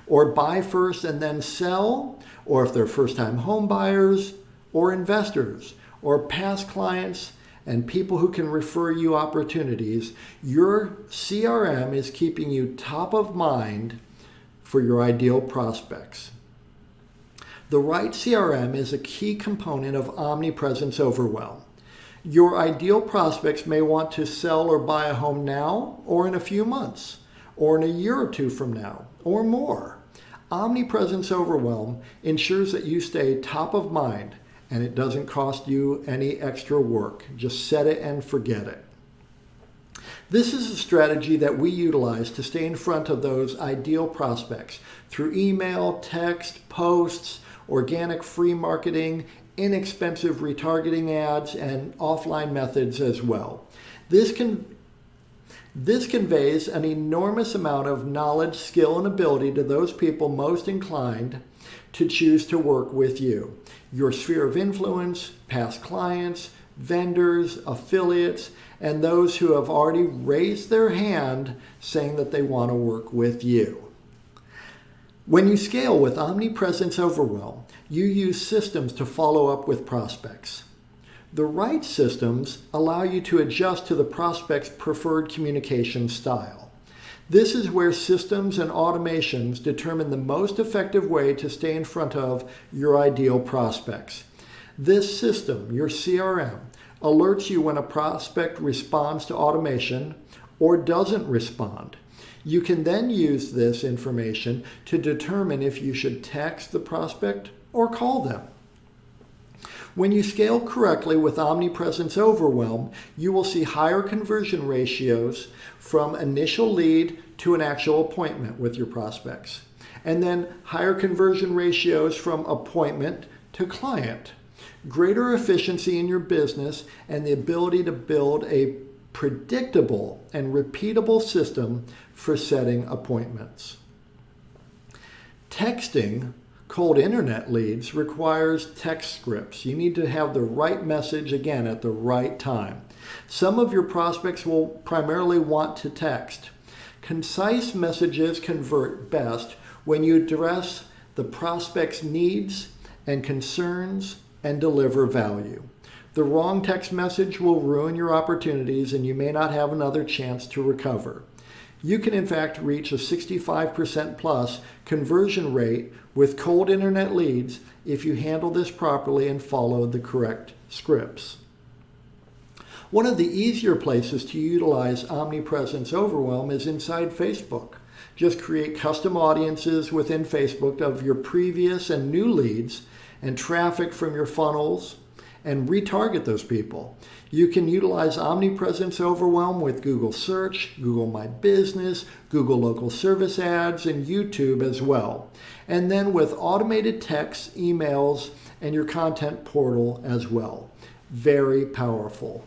or buy first and then sell, or if they're first-time home buyers, or investors, or past clients, and people who can refer you opportunities, your CRM is keeping you top of mind for your ideal prospects. The right CRM is a key component of Omnipresence Overwhelm. Your ideal prospects may want to sell or buy a home now, or in a few months, or in a year or two from now, or more. Omnipresence Overwhelm ensures that you stay top of mind, and it doesn't cost you any extra work. Just set it and forget it. This is a strategy that we utilize to stay in front of those ideal prospects through email, text, posts, organic free marketing, inexpensive retargeting ads, and offline methods as well. This conveys an enormous amount of knowledge, skill, and ability to those people most inclined to choose to work with you. Your sphere of influence, past clients, vendors, affiliates, and those who have already raised their hand saying that they want to work with you. When you scale with Omnipresence Overwhelm, you use systems to follow up with prospects. The right systems allow you to adjust to the prospect's preferred communication style. This is where systems and automations determine the most effective way to stay in front of your ideal prospects. This system, your CRM, alerts you when a prospect responds to automation or doesn't respond. You can then use this information to determine if you should text the prospect or call them. When you scale correctly with Omnipresence Overwhelm, you will see higher conversion ratios from initial lead to an actual appointment with your prospects, and then higher conversion ratios from appointment to client, greater efficiency in your business, and the ability to build a predictable and repeatable system for setting appointments. Texting cold internet leads requires text scripts. You need to have the right message again at the right time. Some of your prospects will primarily want to text. Concise messages convert best when you address the prospect's needs and concerns and deliver value. The wrong text message will ruin your opportunities and you may not have another chance to recover. You can in fact reach a 65% plus conversion rate with cold internet leads if you handle this properly and follow the correct scripts. One of the easier places to utilize Omnipresence Overwhelm is inside Facebook. Just create custom audiences within Facebook of your previous and new leads and traffic from your funnels and retarget those people. You can utilize Omnipresence Overwhelm with Google Search, Google My Business, Google Local Service Ads, and YouTube as well. And then with automated texts, emails, and your content portal as well. Very powerful.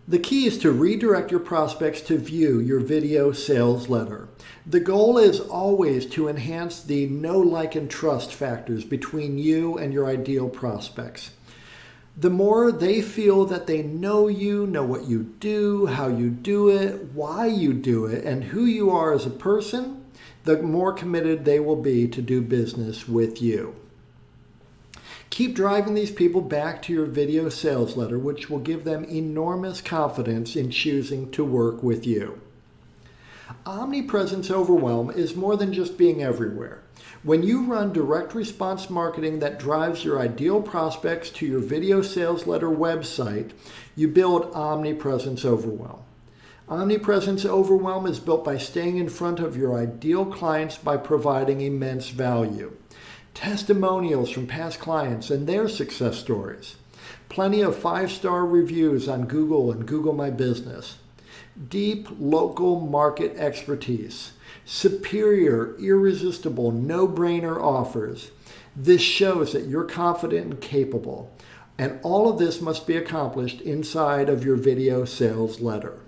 The key is to redirect your prospects to view your video sales letter. The goal is always to enhance the know, like, and trust factors between you and your ideal prospects. The more they feel that they know you, know what you do, how you do it, why you do it, and who you are as a person, the more committed they will be to do business with you. Keep driving these people back to your video sales letter, which will give them enormous confidence in choosing to work with you. Omnipresence Overwhelm is more than just being everywhere. When you run direct response marketing that drives your ideal prospects to your video sales letter website, you build Omnipresence Overwhelm. Omnipresence Overwhelm is built by staying in front of your ideal clients by providing immense value. Testimonials from past clients and their success stories. Plenty of 5-star reviews on Google and Google My Business. Deep local market expertise. Superior, irresistible, no-brainer offers. This shows that you're confident and capable. And all of this must be accomplished inside of your video sales letter.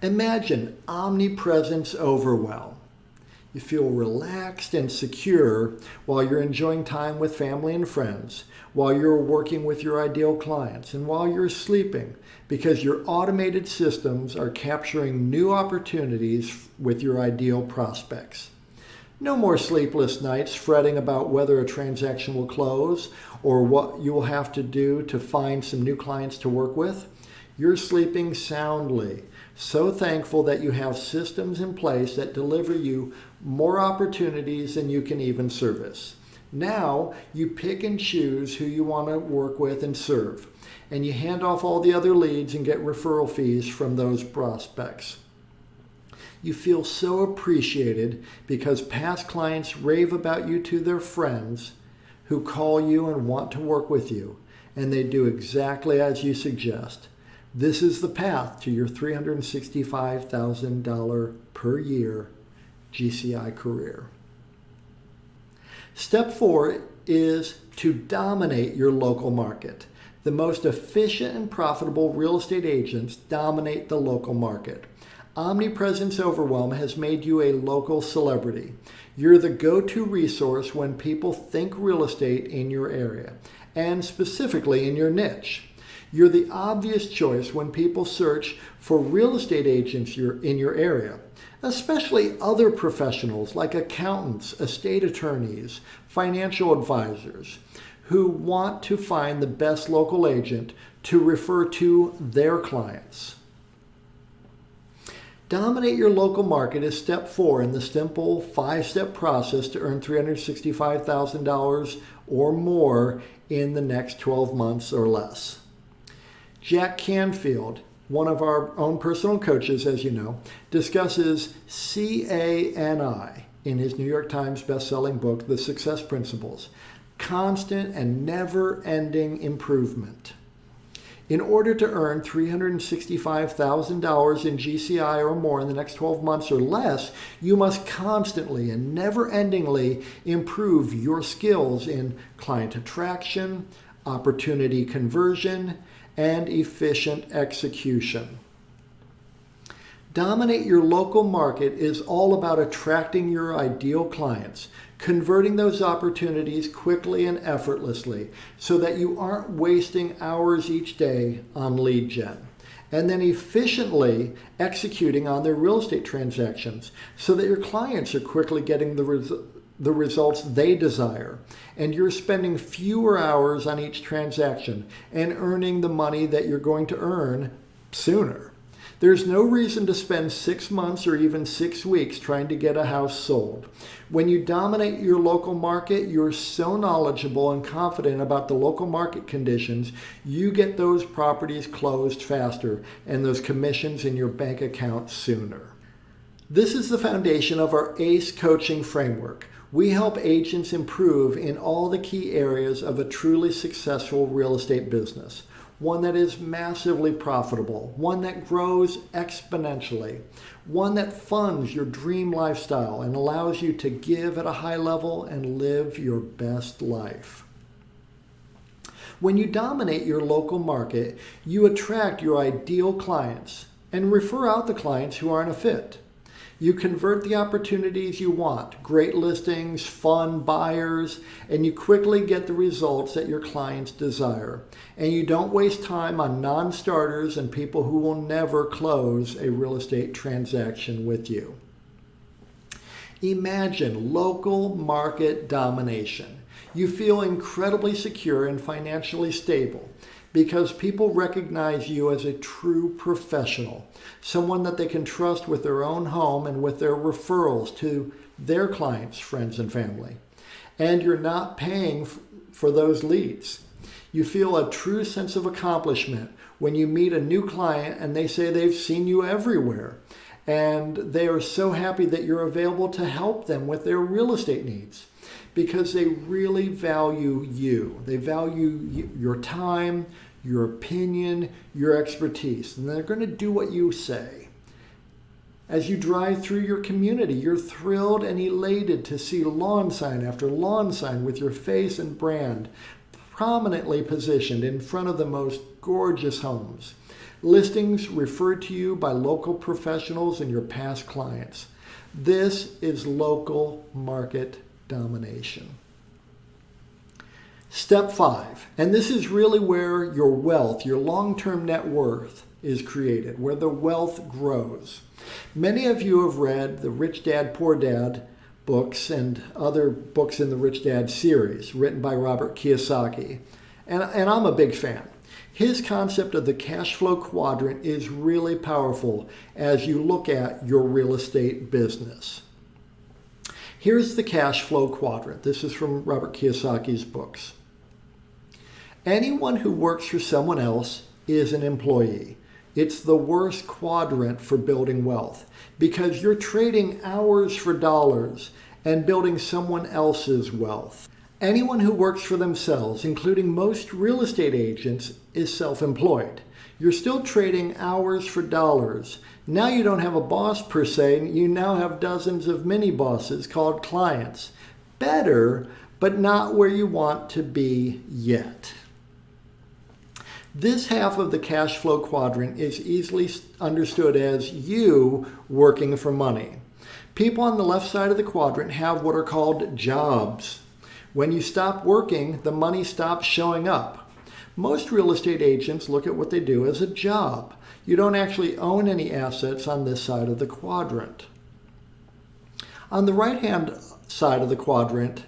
Imagine Omnipresence Overwhelm. You feel relaxed and secure while you're enjoying time with family and friends, while you're working with your ideal clients, and while you're sleeping, because your automated systems are capturing new opportunities with your ideal prospects. No more sleepless nights fretting about whether a transaction will close or what you will have to do to find some new clients to work with. You're sleeping soundly, so thankful that you have systems in place that deliver you more opportunities than you can even service. Now you pick and choose who you want to work with and serve, and you hand off all the other leads and get referral fees from those prospects. You feel so appreciated because past clients rave about you to their friends who call you and want to work with you, and they do exactly as you suggest. This is the path to your $365,000 per year GCI career. Step 4 is to dominate your local market. The most efficient and profitable real estate agents dominate the local market. Omnipresence Overwhelm has made you a local celebrity. You're the go-to resource when people think real estate in your area, and specifically in your niche. You're the obvious choice when people search for real estate agents in your area, especially other professionals like accountants, estate attorneys, financial advisors, who want to find the best local agent to refer to their clients. Dominate your local market is step 4 in the simple 5-step process to earn $365,000 or more in the next 12 months or less. Jack Canfield, one of our own personal coaches, as you know, discusses CANI in his New York Times best-selling book, The Success Principles, constant and never-ending improvement. In order to earn $365,000 in GCI or more in the next 12 months or less, you must constantly and never-endingly improve your skills in client attraction, opportunity conversion, and efficient execution. Dominate your local market is all about attracting your ideal clients, converting those opportunities quickly and effortlessly so that you aren't wasting hours each day on lead gen, and then efficiently executing on their real estate transactions so that your clients are quickly getting the results they desire, and you're spending fewer hours on each transaction and earning the money that you're going to earn sooner. There's no reason to spend 6 months or even 6 weeks trying to get a house sold. When you dominate your local market, you're so knowledgeable and confident about the local market conditions, you get those properties closed faster and those commissions in your bank account sooner. This is the foundation of our ACE coaching framework. We help agents improve in all the key areas of a truly successful real estate business. One that is massively profitable, one that grows exponentially, one that funds your dream lifestyle and allows you to give at a high level and live your best life. When you dominate your local market, you attract your ideal clients and refer out the clients who aren't a fit. You convert the opportunities you want, great listings, fun buyers, and you quickly get the results that your clients desire. And you don't waste time on non-starters and people who will never close a real estate transaction with you. Imagine local market domination. You feel incredibly secure and financially stable because people recognize you as a true professional, someone that they can trust with their own home and with their referrals to their clients, friends, and family. And you're not paying for those leads. You feel a true sense of accomplishment when you meet a new client and they say they've seen you everywhere. And they are so happy that you're available to help them with their real estate needs because they really value you. They value your time, your opinion, your expertise, and they're going to do what you say. As you drive through your community, you're thrilled and elated to see lawn sign after lawn sign with your face and brand prominently positioned in front of the most gorgeous homes. Listings referred to you by local professionals and your past clients. This is local market domination. Step 5, and this is really where your wealth, your long-term net worth is created, where the wealth grows. Many of you have read the Rich Dad, Poor Dad books and other books in the Rich Dad series written by Robert Kiyosaki, and I'm a big fan. His concept of the cash flow quadrant is really powerful as you look at your real estate business. Here's the cash flow quadrant. This is from Robert Kiyosaki's books. Anyone who works for someone else is an employee. It's the worst quadrant for building wealth because you're trading hours for dollars and building someone else's wealth. Anyone who works for themselves, including most real estate agents, is self-employed. You're still trading hours for dollars. Now you don't have a boss per se, you now have dozens of mini bosses called clients. Better, but not where you want to be yet. This half of the cash flow quadrant is easily understood as you working for money. People on the left side of the quadrant have what are called jobs. When you stop working, the money stops showing up. Most real estate agents look at what they do as a job. You don't actually own any assets on this side of the quadrant. On the right-hand side of the quadrant,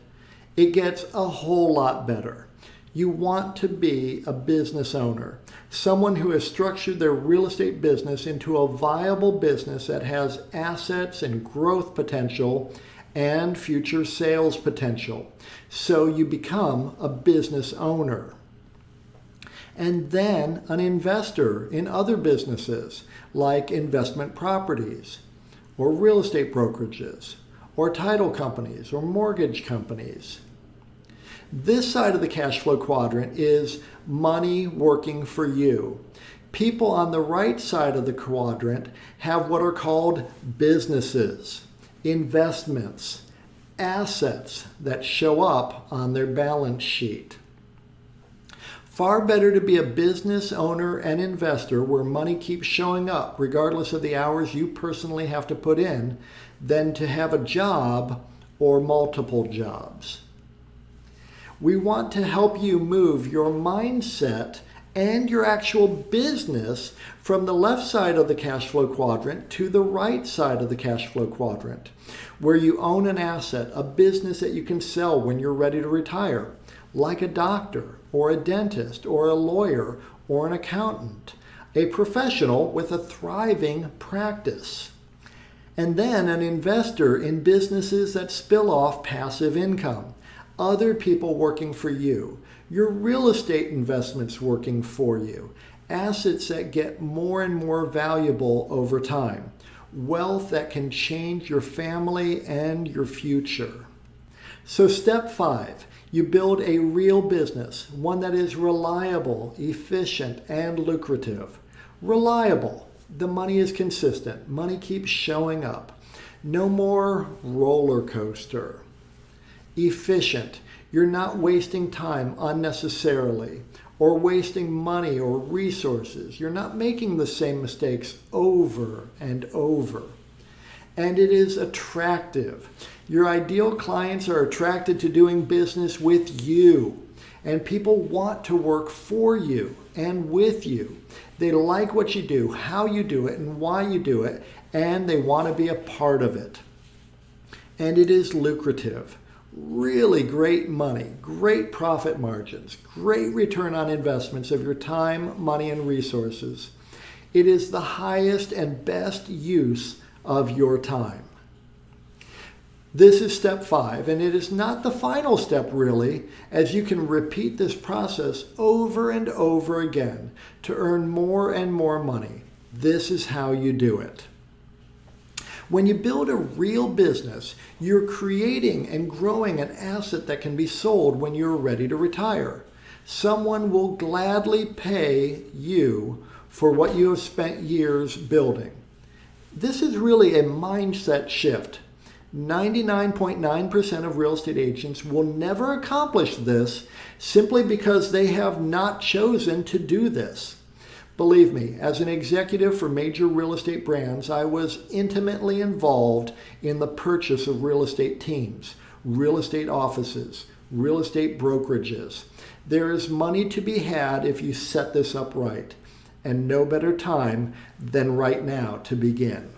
it gets a whole lot better. You want to be a business owner, someone who has structured their real estate business into a viable business that has assets and growth potential and future sales potential. So you become a business owner. And then an investor in other businesses like investment properties or real estate brokerages or title companies or mortgage companies. This side of the cash flow quadrant is money working for you. People on the right side of the quadrant have what are called businesses, investments, assets that show up on their balance sheet. Far better to be a business owner and investor where money keeps showing up regardless of the hours you personally have to put in than to have a job or multiple jobs. We want to help you move your mindset and your actual business from the left side of the cash flow quadrant to the right side of the cash flow quadrant, where you own an asset, a business that you can sell when you're ready to retire, like a doctor or a dentist or a lawyer or an accountant, a professional with a thriving practice. And then an investor in businesses that spill off passive income, other people working for you, your real estate investments working for you, assets that get more and more valuable over time, wealth that can change your family and your future. So step 5, you build a real business, one that is reliable, efficient, and lucrative. Reliable. The money is consistent. Money keeps showing up. No more roller coaster. Efficient. You're not wasting time unnecessarily or wasting money or resources. You're not making the same mistakes over and over. And it is attractive. Your ideal clients are attracted to doing business with you, and people want to work for you and with you. They like what you do, how you do it, and why you do it, and they want to be a part of it. And it is lucrative. Really great money, great profit margins, great return on investments of your time, money, and resources. It is the highest and best use of your time. This is step 5, and it is not the final step really, as you can repeat this process over and over again to earn more and more money. This is how you do it. When you build a real business, you're creating and growing an asset that can be sold when you're ready to retire. Someone will gladly pay you for what you have spent years building. This is really a mindset shift. 99.9% of real estate agents will never accomplish this simply because they have not chosen to do this. Believe me, as an executive for major real estate brands, I was intimately involved in the purchase of real estate teams, real estate offices, real estate brokerages. There is money to be had if you set this up right, and no better time than right now to begin.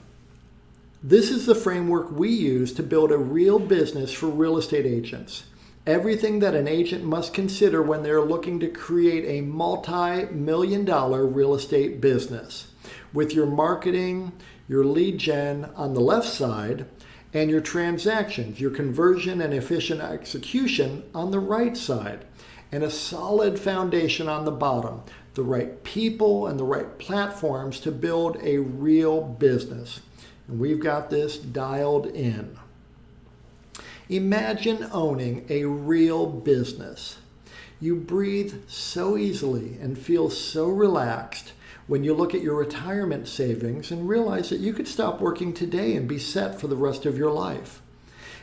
This is the framework we use to build a real business for real estate agents. Everything that an agent must consider when they're looking to create a multi-million-dollar real estate business, with your marketing, your lead gen on the left side, and your transactions, your conversion and efficient execution on the right side, and a solid foundation on the bottom, the right people and the right platforms to build a real business. And we've got this dialed in. Imagine owning a real business. You breathe so easily and feel so relaxed when you look at your retirement savings and realize that you could stop working today and be set for the rest of your life.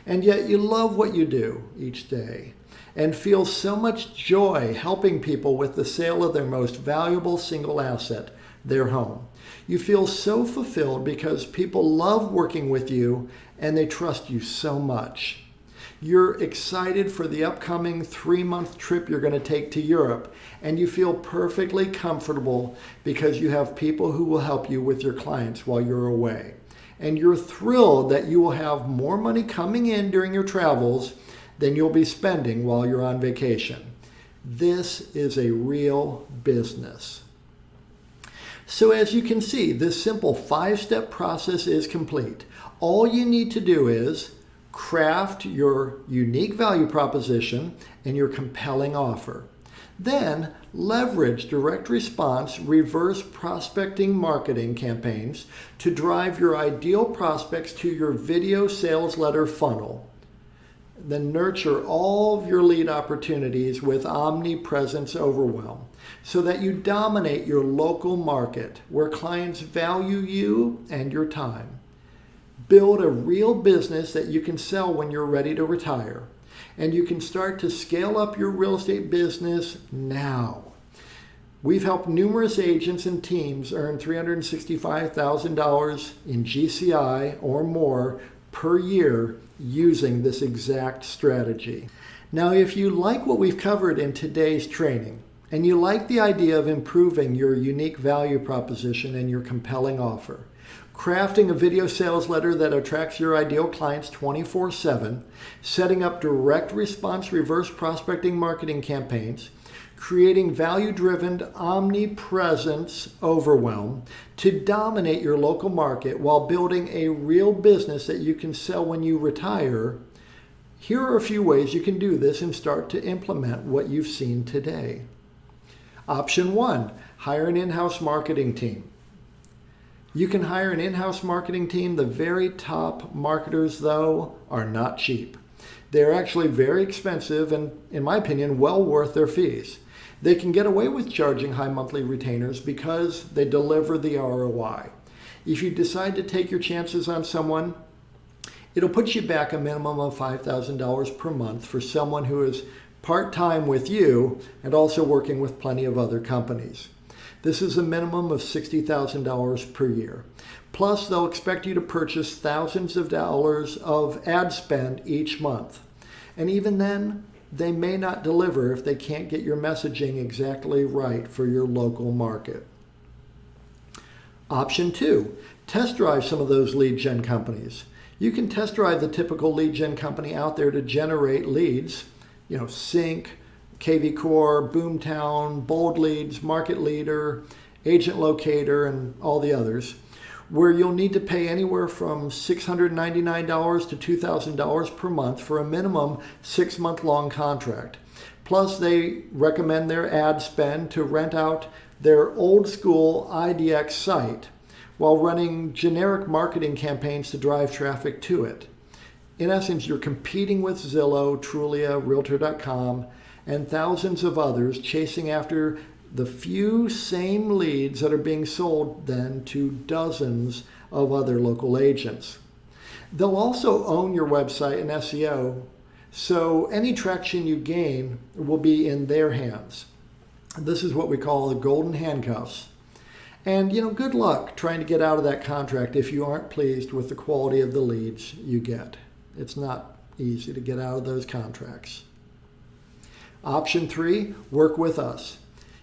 And yet you love what you do each day and feel so much joy helping people with the sale of their most valuable single asset, their home. You feel so fulfilled because people love working with you and they trust you so much. You're excited for the upcoming 3-month trip you're going to take to Europe, and you feel perfectly comfortable because you have people who will help you with your clients while you're away. And you're thrilled that you will have more money coming in during your travels than you'll be spending while you're on vacation. This is a real business. So as you can see, this simple 5-step process is complete. All you need to do is craft your unique value proposition and your compelling offer. Then leverage direct response, reverse prospecting marketing campaigns to drive your ideal prospects to your video sales letter funnel. Then nurture all of your lead opportunities with Omnipresence Overwhelm so that you dominate your local market where clients value you and your time. Build a real business that you can sell when you're ready to retire. And you can start to scale up your real estate business now. We've helped numerous agents and teams earn $365,000 in GCI or more per year using this exact strategy. Now, if you like what we've covered in today's training, and you like the idea of improving your unique value proposition and your compelling offer, crafting a video sales letter that attracts your ideal clients 24/7, setting up direct response reverse prospecting marketing campaigns, creating value-driven omnipresence overwhelm to dominate your local market while building a real business that you can sell when you retire, here are a few ways you can do this and start to implement what you've seen today. Option 1, hire an in-house marketing team. You can hire an in-house marketing team. The very top marketers, though, are not cheap. They're actually very expensive and, in my opinion, well worth their fees. They can get away with charging high monthly retainers because they deliver the ROI. If you decide to take your chances on someone, it'll put you back a minimum of $5,000 per month for someone who is part-time with you and also working with plenty of other companies. This is a minimum of $60,000 per year. Plus, they'll expect you to purchase thousands of dollars of ad spend each month. And even then, they may not deliver if they can't get your messaging exactly right for your local market. Option 2, test drive some of those lead gen companies. You can test drive the typical lead gen company out there to generate leads, Sync, KV Core, Boomtown, Bold Leads, Market Leader, Agent Locator, and all the others, where you'll need to pay anywhere from $699 to $2,000 per month for a minimum 6-month-long contract. Plus, they recommend their ad spend to rent out their old school IDX site while running generic marketing campaigns to drive traffic to it. In essence, you're competing with Zillow, Trulia, Realtor.com, and thousands of others, chasing after the few same leads that are being sold then to dozens of other local agents. They'll also own your website and SEO, so any traction you gain will be in their hands. This is what we call the golden handcuffs. And good luck trying to get out of that contract if you aren't pleased with the quality of the leads you get. It's not easy to get out of those contracts. Option 3, work with us.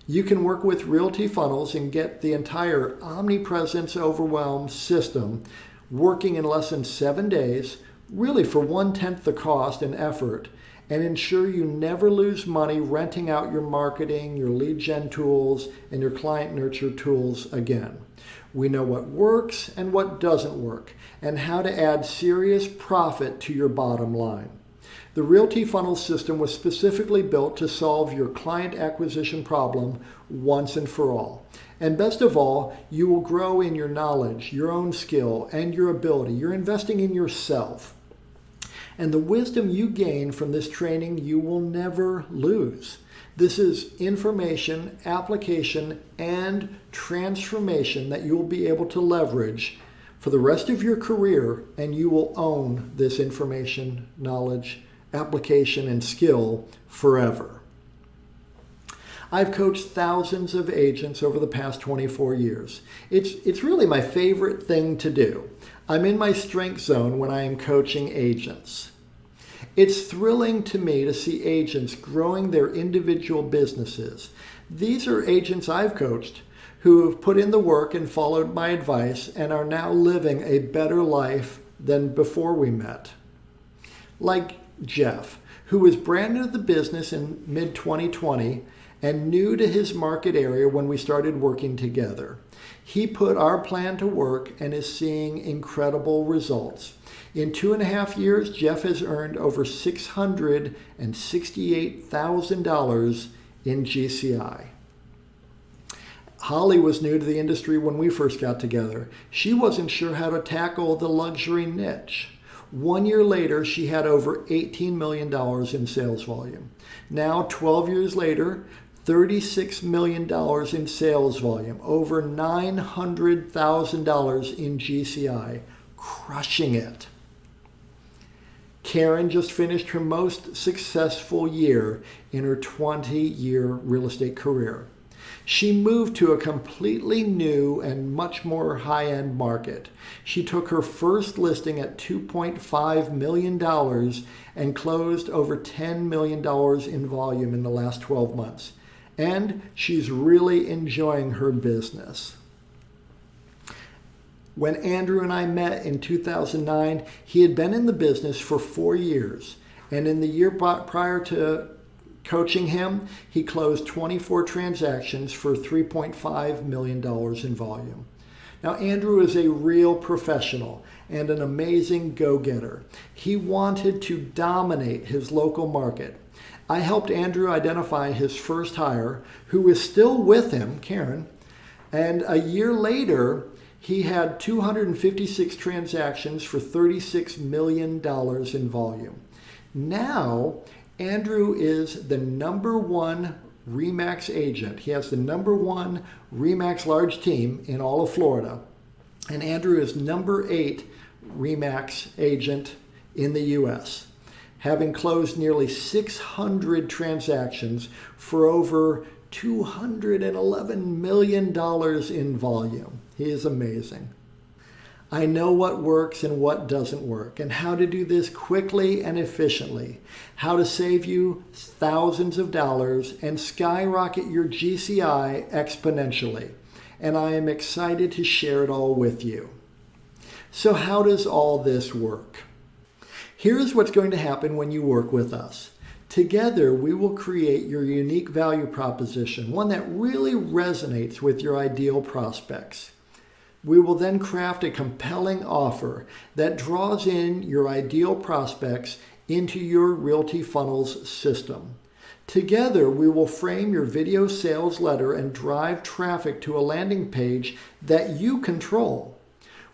You can work with Realty Funnels and get the entire Omnipresence Overwhelm system working in less than 7 days, really for 1/10 the cost and effort, and ensure you never lose money renting out your marketing, your lead gen tools, and your client nurture tools again. We know what works and what doesn't work, and how to add serious profit to your bottom line. The Realty Funnel system was specifically built to solve your client acquisition problem once and for all. And best of all, you will grow in your knowledge, your own skill, and your ability. You're investing in yourself. And the wisdom you gain from this training, you will never lose. This is information, application, and transformation that you will be able to leverage for the rest of your career, and you will own this information, knowledge, application, and skill forever. I've coached thousands of agents over the past 24 years. It's really my favorite thing to do. I'm in my strength zone when I am coaching agents. It's thrilling to me to see agents growing their individual businesses. These are agents I've coached who have put in the work and followed my advice and are now living a better life than before we met. Like Jeff, who was brand new to the business in mid-2020 and new to his market area when we started working together. He put our plan to work and is seeing incredible results. In 2.5 years, Jeff has earned over $668,000 in GCI. Holly was new to the industry when we first got together. She wasn't sure how to tackle the luxury niche. 1 year later, she had over $18 million in sales volume. Now, 12 years later, $36 million in sales volume, over $900,000 in GCI, crushing it. Karen just finished her most successful year in her 20-year real estate career. She moved to a completely new and much more high-end market. She took her first listing at $2.5 million and closed over $10 million in volume in the last 12 months. And she's really enjoying her business. When Andrew and I met in 2009, he had been in the business for 4 years. And in the year prior to coaching him, he closed 24 transactions for $3.5 million in volume. Now, Andrew is a real professional and an amazing go-getter. He wanted to dominate his local market. I helped Andrew identify his first hire, who is still with him, Karen, and a year later, He had 256 transactions for $36 million in volume. Now, Andrew is the #1 RE/MAX agent. He has the #1 RE/MAX large team in all of Florida. And Andrew is #8 RE/MAX agent in the U.S., having closed nearly 600 transactions for over $211 million in volume. He is amazing. I know what works and what doesn't work, and how to do this quickly and efficiently, how to save you thousands of dollars and skyrocket your GCI exponentially. And I am excited to share it all with you. So how does all this work? Here's what's going to happen when you work with us. Together, we will create your unique value proposition, one that really resonates with your ideal prospects. We will then craft a compelling offer that draws in your ideal prospects into your Realty Funnels system. Together, we will frame your video sales letter and drive traffic to a landing page that you control.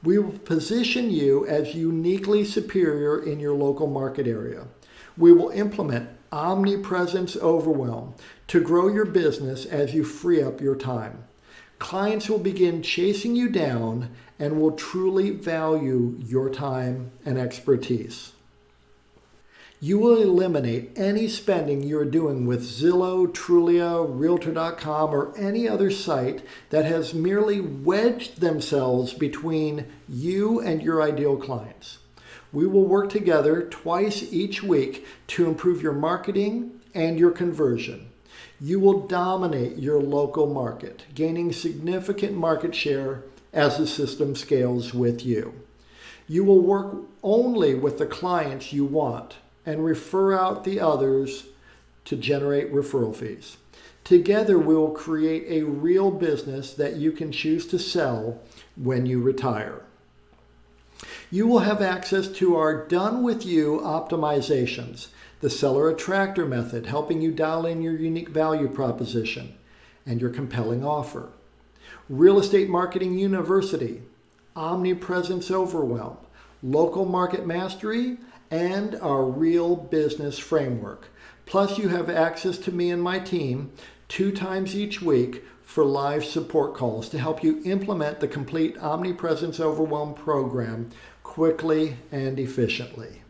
We will position you as uniquely superior in your local market area. We will implement Omnipresence Overwhelm to grow your business as you free up your time. Clients will begin chasing you down and will truly value your time and expertise. You will eliminate any spending you're doing with Zillow, Trulia, Realtor.com, or any other site that has merely wedged themselves between you and your ideal clients. We will work together twice each week to improve your marketing and your conversion. You will dominate your local market, gaining significant market share as the system scales with you. You will work only with the clients you want and refer out the others to generate referral fees. Together, we will create a real business that you can choose to sell when you retire. You will have access to our Done With You optimizations, the Seller Attractor method, helping you dial in your unique value proposition and your compelling offer. Real Estate Marketing University, Omnipresence Overwhelm, Local Market Mastery, and our Real Business Framework. Plus, you have access to me and my team 2 times each week for live support calls to help you implement the complete Omnipresence Overwhelm program quickly and efficiently.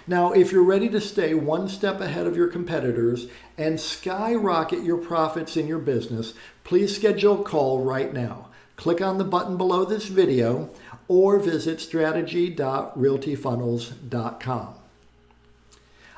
Now, if you're ready to stay one step ahead of your competitors and skyrocket your profits in your business, please schedule a call right now. Click on the button below this video or visit strategy.realtyfunnels.com.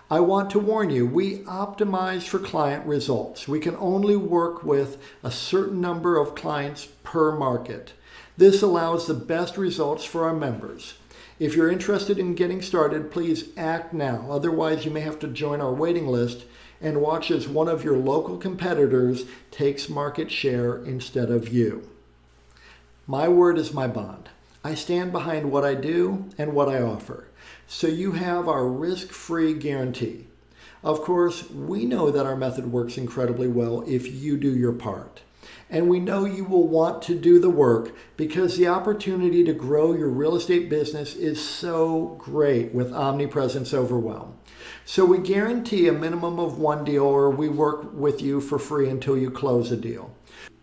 I want to warn you, we optimize for client results. We can only work with a certain number of clients per market. This allows the best results for our members. If you're interested in getting started, please act now. Otherwise, you may have to join our waiting list and watch as one of your local competitors takes market share instead of you. My word is my bond. I stand behind what I do and what I offer. So you have our risk-free guarantee. Of course, we know that our method works incredibly well if you do your part. And we know you will want to do the work because the opportunity to grow your real estate business is so great with Omnipresence Overwhelm. So we guarantee a minimum of 1 deal, or we work with you for free until you close a deal.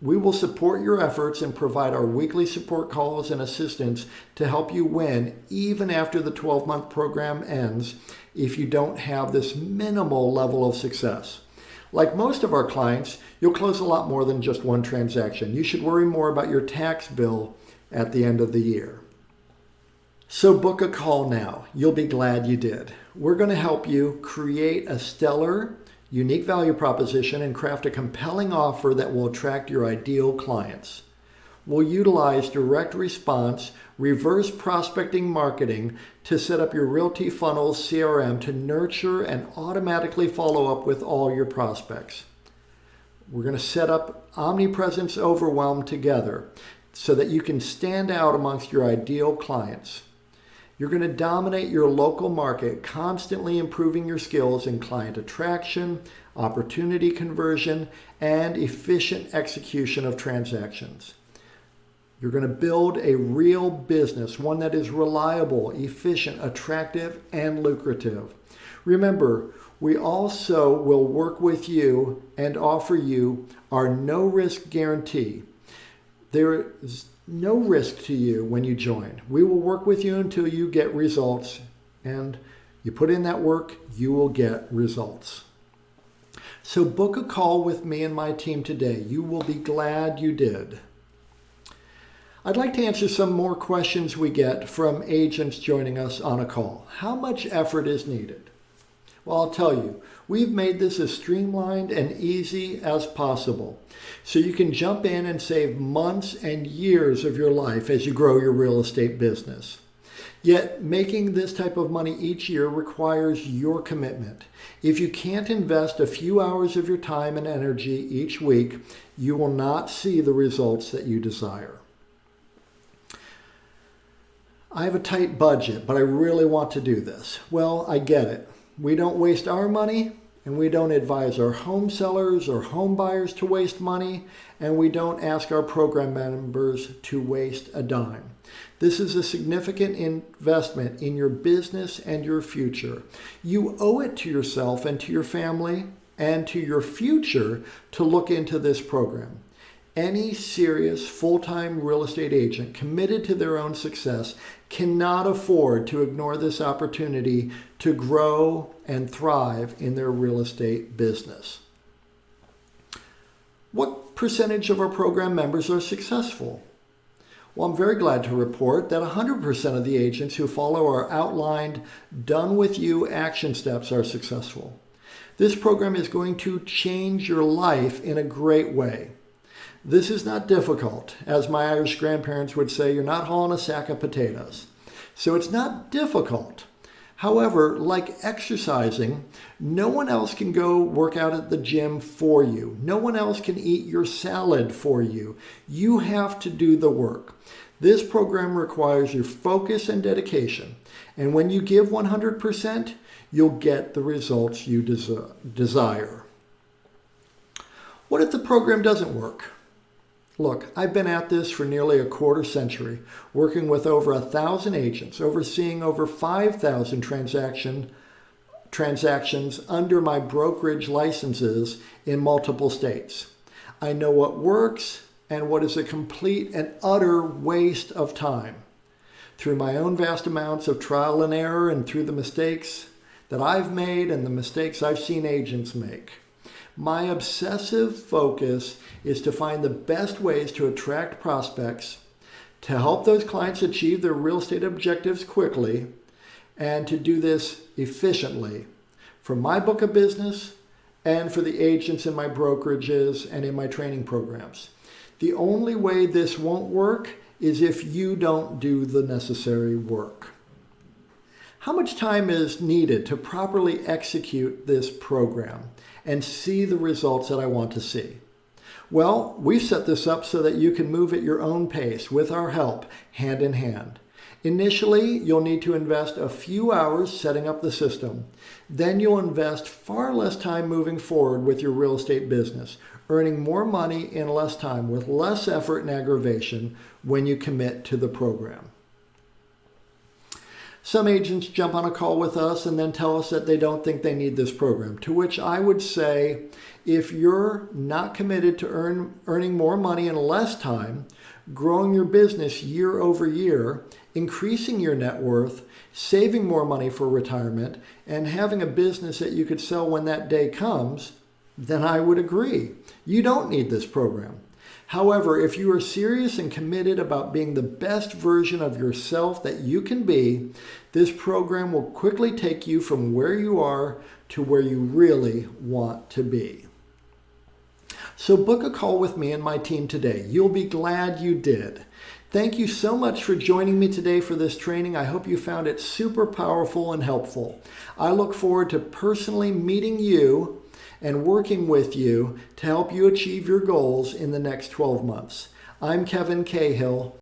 We will support your efforts and provide our weekly support calls and assistance to help you win even after the 12-month program ends if you don't have this minimal level of success. Like most of our clients, you'll close a lot more than just one transaction. You should worry more about your tax bill at the end of the year. So book a call now. You'll be glad you did. We're going to help you create a stellar, unique value proposition and craft a compelling offer that will attract your ideal clients. We'll utilize direct response, reverse prospecting marketing to set up your Realty Funnels CRM to nurture and automatically follow up with all your prospects. We're going to set up Omnipresence Overwhelm together so that you can stand out amongst your ideal clients. You're going to dominate your local market, constantly improving your skills in client attraction, opportunity conversion, and efficient execution of transactions. You're going to build a real business, one that is reliable, efficient, attractive, and lucrative. Remember, we also will work with you and offer you our no-risk guarantee. There is no risk to you when you join. We will work with you until you get results, and you put in that work, you will get results. So book a call with me and my team today. You will be glad you did. I'd like to answer some more questions we get from agents joining us on a call. How much effort is needed? Well, I'll tell you, we've made this as streamlined and easy as possible, so you can jump in and save months and years of your life as you grow your real estate business. Yet, making this type of money each year requires your commitment. If you can't invest a few hours of your time and energy each week, you will not see the results that you desire. I have a tight budget, but I really want to do this. Well, I get it. We don't waste our money, and we don't advise our home sellers or home buyers to waste money, and we don't ask our program members to waste a dime. This is a significant investment in your business and your future. You owe it to yourself and to your family and to your future to look into this program. Any serious full-time real estate agent committed to their own success cannot afford to ignore this opportunity to grow and thrive in their real estate business. What percentage of our program members are successful? Well, I'm very glad to report that 100% of the agents who follow our outlined, done-with-you action steps are successful. This program is going to change your life in a great way. This is not difficult. As my Irish grandparents would say, you're not hauling a sack of potatoes. So it's not difficult. However, like exercising, no one else can go work out at the gym for you. No one else can eat your salad for you. You have to do the work. This program requires your focus and dedication. And when you give 100%, you'll get the results you desire. What if the program doesn't work? Look, I've been at this for nearly a quarter century, working with over 1,000 agents, overseeing over 5,000 transactions under my brokerage licenses in multiple states. I know what works and what is a complete and utter waste of time. Through my own vast amounts of trial and error and through the mistakes that I've made and the mistakes I've seen agents make. My obsessive focus is to find the best ways to attract prospects, to help those clients achieve their real estate objectives quickly, and to do this efficiently for my book of business and for the agents in my brokerages and in my training programs. The only way this won't work is if you don't do the necessary work. How much time is needed to properly execute this program and see the results that I want to see? Well, we've set this up so that you can move at your own pace with our help, hand in hand. Initially, you'll need to invest a few hours setting up the system. Then you'll invest far less time moving forward with your real estate business, earning more money in less time with less effort and aggravation when you commit to the program. Some agents jump on a call with us and then tell us that they don't think they need this program, to which I would say, if you're not committed to earning more money in less time, growing your business year over year, increasing your net worth, saving more money for retirement, and having a business that you could sell when that day comes, then I would agree. You don't need this program. However, if you are serious and committed about being the best version of yourself that you can be, this program will quickly take you from where you are to where you really want to be. So book a call with me and my team today. You'll be glad you did. Thank you so much for joining me today for this training. I hope you found it super powerful and helpful. I look forward to personally meeting you and working with you to help you achieve your goals in the next 12 months. I'm Kevin Cahill.